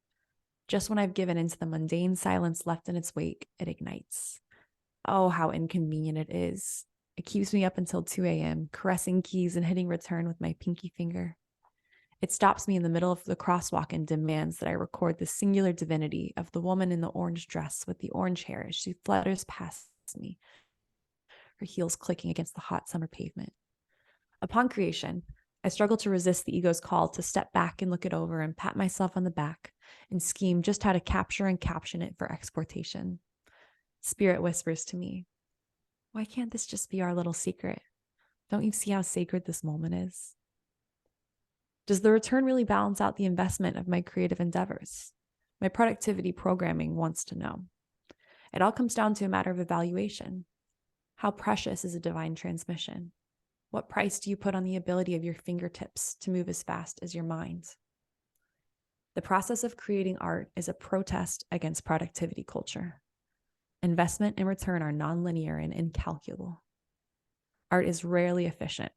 Just when I've given into the mundane silence left in its wake, it ignites. Oh, how inconvenient it is. It keeps me up until 2 a.m., caressing keys and hitting return with my pinky finger. It stops me in the middle of the crosswalk and demands that I record the singular divinity of the woman in the orange dress with the orange hair as she flutters past me, her heels clicking against the hot summer pavement. Upon creation, I struggle to resist the ego's call to step back and look it over and pat myself on the back and scheme just how to capture and caption it for exportation. Spirit whispers to me, why can't this just be our little secret? Don't you see how sacred this moment is? Does the return really balance out the investment of my creative endeavors? My productivity programming wants to know. It all comes down to a matter of evaluation. How precious is a divine transmission? What price do you put on the ability of your fingertips to move as fast as your mind? The process of creating art is a protest against productivity culture. Investment and return are nonlinear and incalculable. Art is rarely efficient.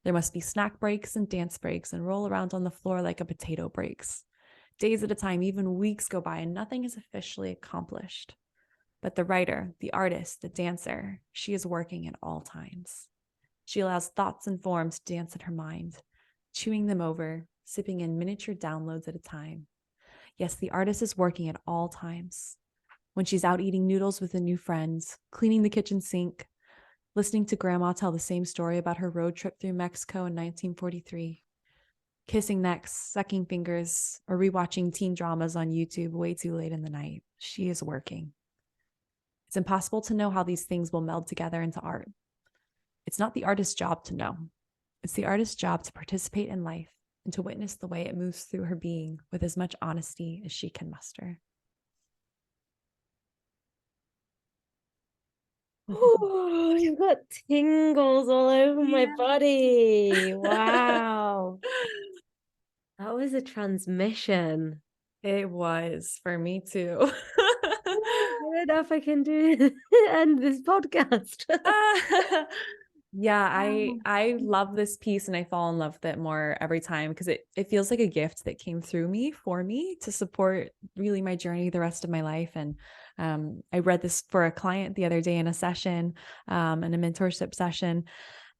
There must be snack breaks and dance breaks and roll around on the floor like a potato breaks. Days at a time, even weeks go by and nothing is officially accomplished. But the writer, the artist, the dancer, she is working at all times. She allows thoughts and forms to dance in her mind, chewing them over, sipping in miniature downloads at a time. Yes, the artist is working at all times. When she's out eating noodles with a new friend, cleaning the kitchen sink, listening to grandma tell the same story about her road trip through Mexico in 1943, kissing necks, sucking fingers, or rewatching teen dramas on YouTube way too late in the night, she is working. It's impossible to know how these things will meld together into art. It's not the artist's job to know. It's the artist's job to participate in life and to witness the way it moves through her being with as much honesty as she can muster. Oh, you've got tingles all over my body. Wow. That was a transmission. It was for me too. I don't know if I can do end this podcast. Yeah, Wow. I love this piece and I fall in love with it more every time because it feels like a gift that came through me for me to support really my journey the rest of my life. And I read this for a client the other day in a session, in a mentorship session,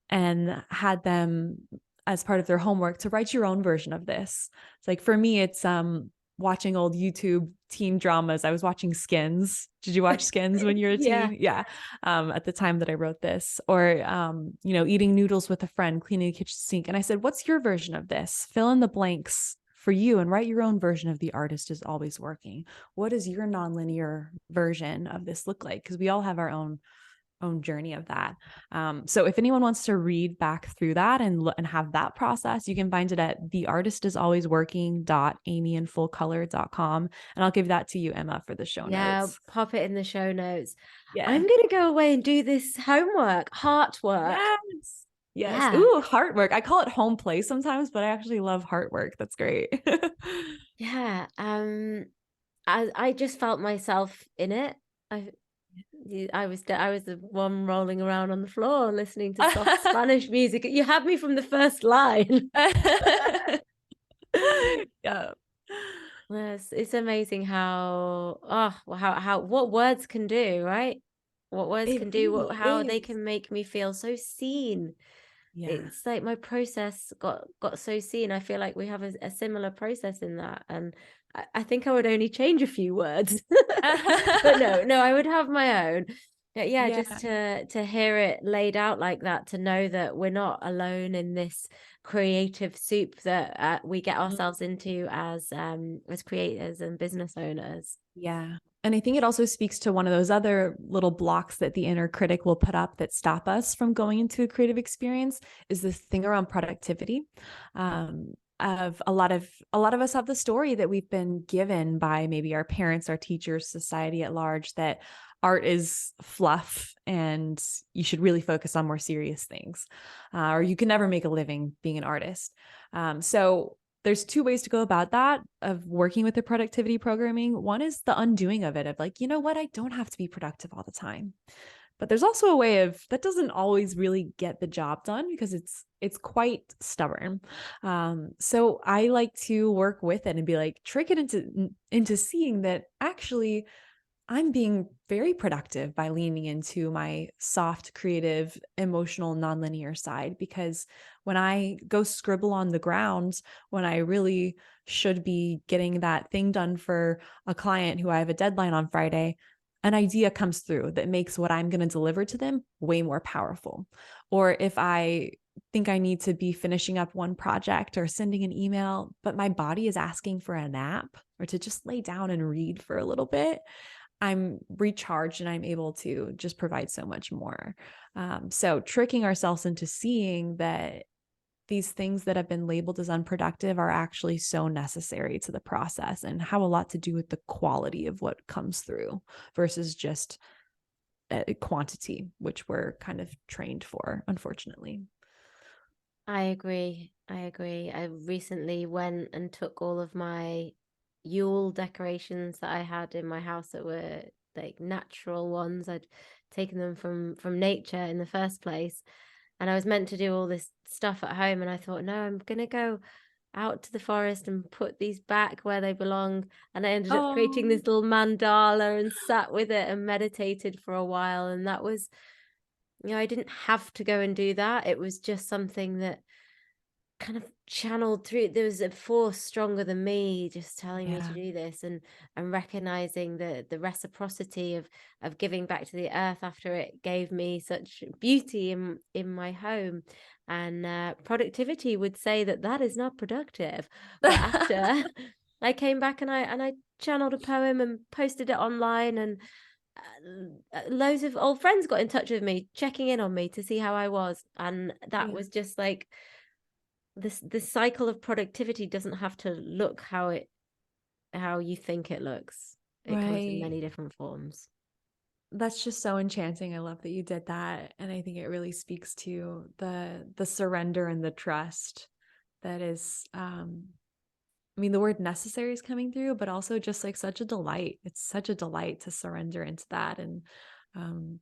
and had them as part of their homework to write your own version of this. It's like for me, it's watching old YouTube teen dramas. I was watching Skins. Did you watch Skins when you were a teen? Yeah. At the time that I wrote this, or eating noodles with a friend, cleaning the kitchen sink. And I said, what's your version of this? Fill in the blanks for you and write your own version of the artist is always working. What does your nonlinear version of this look like? Because we all have our own journey of that. So if anyone wants to read back through that and have that process, you can find it at theartistisалwaysworking.amyinfullcolor.com. And I'll give that to you, Emma, for the show notes. Pop it in the show notes. Yeah. I'm going to go away and do this homework, heart work. Yes. Yes. Yeah. Ooh, heart work. I call it home play sometimes, but I actually love heart work. That's great. Yeah. I just felt myself in it. I was the one rolling around on the floor listening to soft Spanish music. You had me from the first line. Yeah. Yes, it's amazing how what words can do, right? what words It can do, really how they is. can make me feel so seen. Yeah. It's like my process got so seen. I feel like we have a similar process in that, and I think I would only change a few words, but no, I would have my own. But yeah, just Yeah. to hear it laid out like that, to know that we're not alone in this creative soup that we get ourselves into as creators and business owners. Yeah. And I think it also speaks to one of those other little blocks that the inner critic will put up that stop us from going into a creative experience is this thing around productivity. Of a lot of us have the story that we've been given by maybe our parents, our teachers, society at large, that art is fluff and you should really focus on more serious things, or you can never make a living being an artist. So there's two ways to go about that of working with the productivity programming. One is the undoing of it, of like, you know what, I don't have to be productive all the time. But there's also a way of that doesn't always really get the job done because it's quite stubborn. So I like to work with it and be like, trick it into seeing that actually I'm being very productive by leaning into my soft, creative, emotional, nonlinear side. Because when I go scribble on the ground, when I really should be getting that thing done for a client who I have a deadline on Friday, an idea comes through that makes what I'm going to deliver to them way more powerful. Or if I think I need to be finishing up one project or sending an email, but my body is asking for a nap or to just lay down and read for a little bit, I'm recharged and I'm able to just provide so much more. So tricking ourselves into seeing that these things that have been labeled as unproductive are actually so necessary to the process and have a lot to do with the quality of what comes through versus just quantity, which we're kind of trained for, unfortunately. I agree. I agree. I recently went and took all of my Yule decorations that I had in my house that were like natural ones. I'd taken them from nature in the first place. And I was meant to do all this stuff at home, and I thought, no, I'm gonna go out to the forest and put these back where they belong. And I ended up creating Oh, this little mandala and sat with it and meditated for a while. And that was, I didn't have to go and do that. It was just something that kind of channeled through. There was a force stronger than me just telling me to yeah. do this, and recognizing the reciprocity of giving back to the earth after it gave me such beauty in my home. And productivity would say that that is not productive, but after I came back and I channeled a poem and posted it online, and loads of old friends got in touch with me, checking in on me to see how I was. And that Yeah. was just like, this cycle of productivity doesn't have to look how you think it looks. It comes in Right. many different forms. That's just so enchanting. I love that you did that. And I think it really speaks to the surrender and the trust that is I mean, the word necessary is coming through, but also just like such a delight. It's such a delight to surrender into that and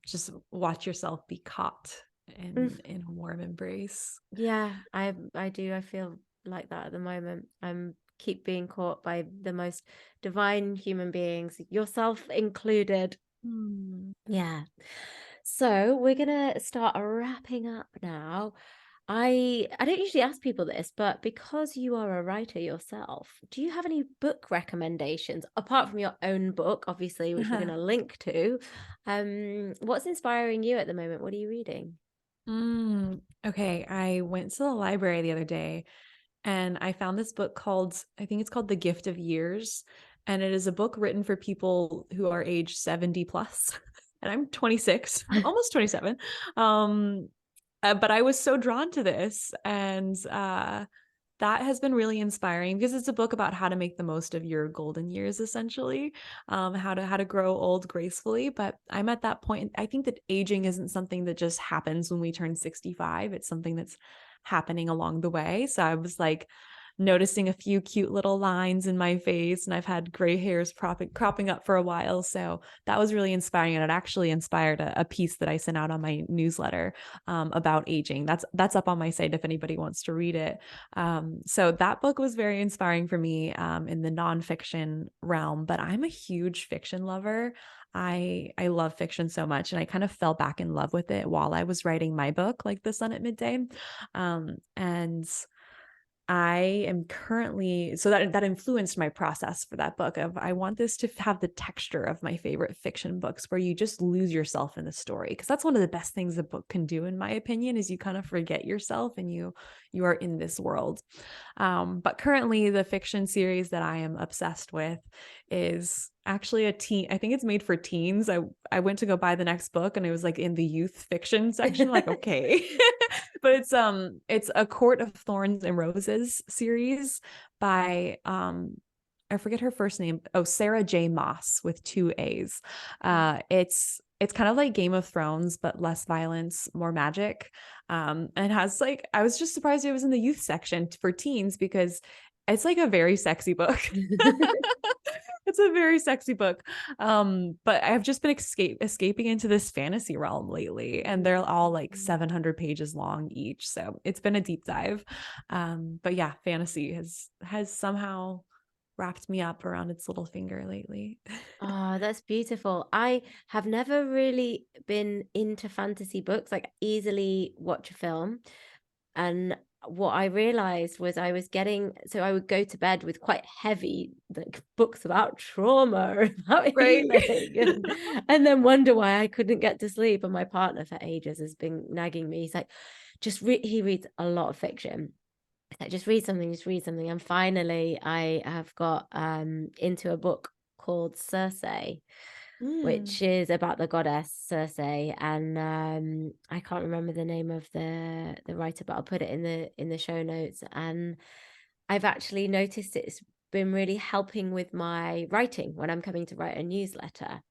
just watch yourself be caught Mm, in a warm embrace. yeah, I do. I feel like that at the moment. I'm keep being caught by the most divine human beings, yourself included. Hmm. Yeah. So we're gonna start wrapping up now. I don't usually ask people this, but because you are a writer yourself, do you have any book recommendations apart from your own book, obviously, which we're going to link to? What's inspiring you at the moment? What are you reading? Okay, I went to the library the other day and I found this book called, I think it's called The Gift of Years. And it is a book written for people who are age 70 plus. And I'm 26, almost 27. Um, but I was so drawn to this. And that has been really inspiring because it's a book about how to make the most of your golden years, essentially, how to grow old gracefully. But I'm at that point. I think that aging isn't something that just happens when we turn 65. It's something that's happening along the way. So I was like, noticing a few cute little lines in my face, and I've had gray hairs cropping up for a while. So that was really inspiring. And it actually inspired a piece that I sent out on my newsletter about aging. That's up on my site if anybody wants to read it. So that book was very inspiring for me in the nonfiction realm, but I'm a huge fiction lover. I love fiction so much, and I kind of fell back in love with it while I was writing my book, like The Sun at Midday. And I am currently, so that influenced my process for that book of I want this to have the texture of my favorite fiction books where you just lose yourself in the story, because that's one of the best things a book can do in my opinion, is you kind of forget yourself and you are in this world. But currently the fiction series that I am obsessed with is actually a teen. I think it's made for teens. I went to go buy the next book and it was like in the youth fiction section, like, okay. But it's a Court of Thorns and Roses series by I forget her first name. Oh, Sarah J. Maas with 2 A's. It's kind of like Game of Thrones, but less violence, more magic. And it has like, I was just surprised it was in the youth section for teens because it's like a very sexy book. It's a very sexy book. But I've just been escaping into this fantasy realm lately, and they're all like 700 pages long each. So it's been a deep dive. But yeah, fantasy has somehow wrapped me up around its little finger lately. Oh, that's beautiful. I have never really been into fantasy books, like easily watch a film. And what I realized was so I would go to bed with quite heavy like books about trauma, about Right. healing, and then wonder why I couldn't get to sleep. And my partner for ages has been nagging me. He's like, he reads a lot of fiction. He's like, just read something. And finally I have got into a book called Circe, Mm. which is about the goddess Circe. And I can't remember the name of the writer, but I'll put it in the show notes. And I've actually noticed it's been really helping with my writing when I'm coming to write a newsletter.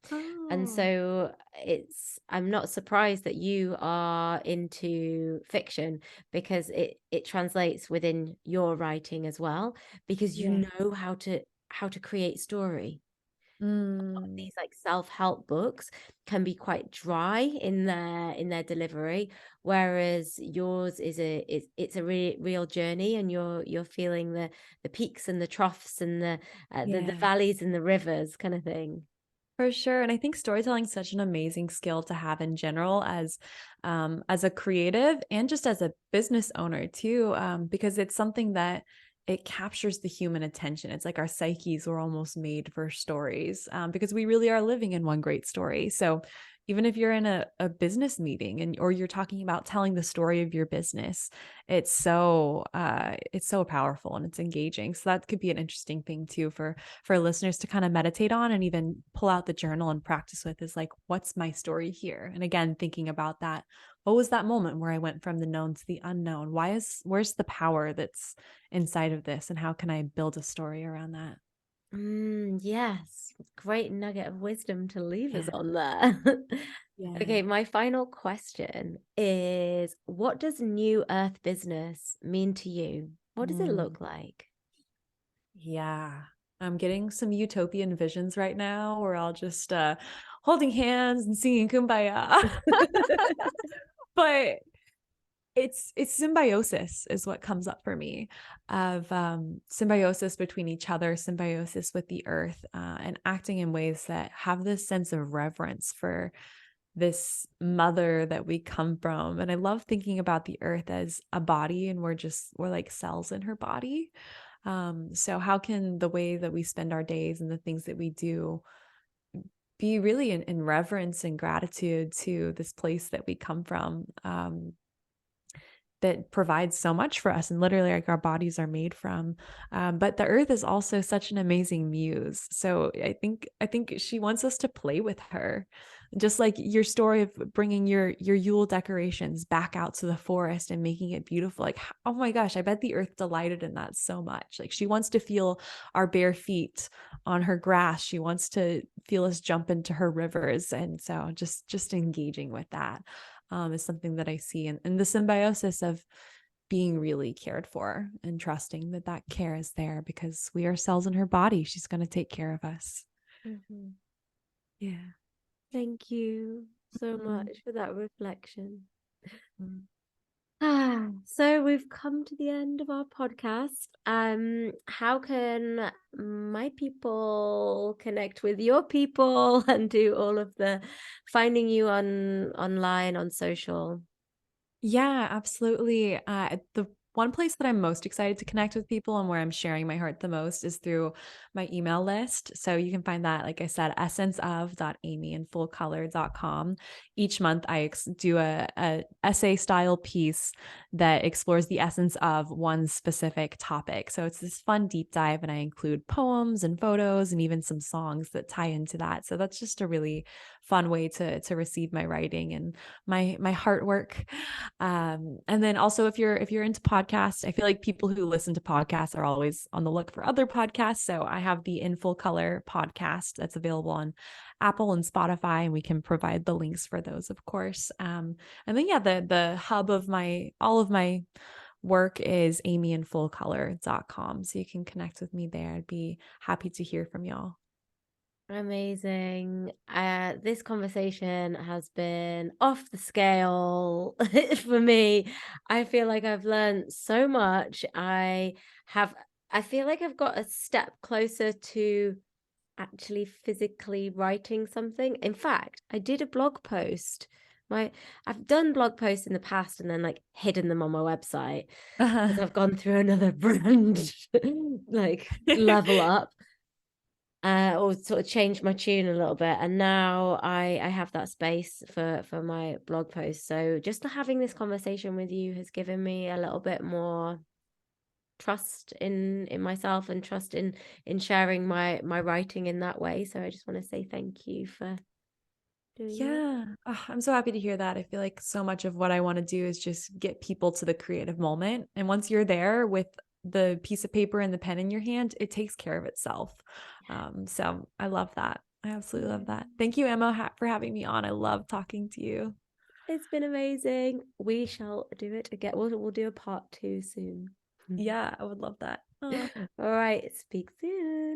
And Oh, so I'm not surprised that you are into fiction, because it translates within your writing as well, because you yeah. know how to create story. Mm. These like self-help books can be quite dry in their delivery, whereas yours it's a real journey, and you're feeling the peaks and the troughs and the Yeah. valleys and the rivers kind of thing. For sure. And I think storytelling is such an amazing skill to have in general as a creative and just as a business owner too, because it's something that it captures the human attention. It's like our psyches were almost made for stories, because we really are living in one great story. So even if you're in a business meeting or you're talking about telling the story of your business, it's so powerful and it's engaging. So that could be an interesting thing too for listeners to kind of meditate on and even pull out the journal and practice with, is like, what's my story here? And again, thinking about that, what was that moment where I went from the known to the unknown? Where's the power that's inside of this? And how can I build a story around that? Yes, great nugget of wisdom to leave us Yeah. on there. Yeah. Okay, my final question is, what does New Earth business mean to you? What does it Mm, look like? yeah. I'm getting some utopian visions right now where I'll just holding hands and singing kumbaya. But it's symbiosis is what comes up for me, of symbiosis between each other, symbiosis with the earth, and acting in ways that have this sense of reverence for this mother that we come from. And I love thinking about the earth as a body, and we're like cells in her body. So how can the way that we spend our days and the things that we do be really in reverence and gratitude to this place that we come from, that provides so much for us and literally like our bodies are made from. But the earth is also such an amazing muse. So I think she wants us to play with her, just like your story of bringing your Yule decorations back out to the forest and making it beautiful. Like, oh my gosh, I bet the earth delighted in that so much. Like, she wants to feel our bare feet on her grass. She wants to feel us jump into her rivers. And so just engaging with that is something that I see, and the symbiosis of being really cared for and trusting that that care is there because we are cells in her body. She's going to take care of us. Mhm. Yeah. Thank you so Mm-hmm. much for that reflection. Mm-hmm. So we've come to the end of our podcast. How can my people connect with your people and do all of the finding you online on social? Yeah, absolutely. The one place that I'm most excited to connect with people and where I'm sharing my heart the most is through my email list. So you can find that, like I said, essenceof.amyinfullcolor.com. Each month I do a essay style piece that explores the essence of one specific topic. So it's this fun deep dive, and I include poems and photos and even some songs that tie into that. So that's just a really fun way to receive my writing and my heart work. And then also if you're into podcasts, I feel like people who listen to podcasts are always on the look for other podcasts. So I have the In Full Color podcast that's available on Apple and Spotify, and we can provide the links for those, of course. And then yeah, the hub of all of my work is amyinfullcolor.com. So you can connect with me there. I'd be happy to hear from y'all. Amazing. This conversation has been off the scale for me. I feel like I've learned so much. I feel like I've got a step closer to actually physically writing something. In fact, I did a blog post. I've done blog posts in the past and then like hidden them on my website because I've gone through another brand like level up. Or sort of changed my tune a little bit, and now I have that space for my blog post. So just having this conversation with you has given me a little bit more trust in myself and trust in sharing my writing in that way. So I just want to say thank you for doing that. Yeah. I'm so happy to hear that. I feel like so much of what I want to do is just get people to the creative moment. And once you're there with the piece of paper and the pen in your hand, it takes care of itself. So I love that. I absolutely love that. Thank you, Emma, for having me on. I love talking to you. It's been amazing. We shall do it again. We'll do a part 2 soon. Yeah, I would love that. All right, speak soon.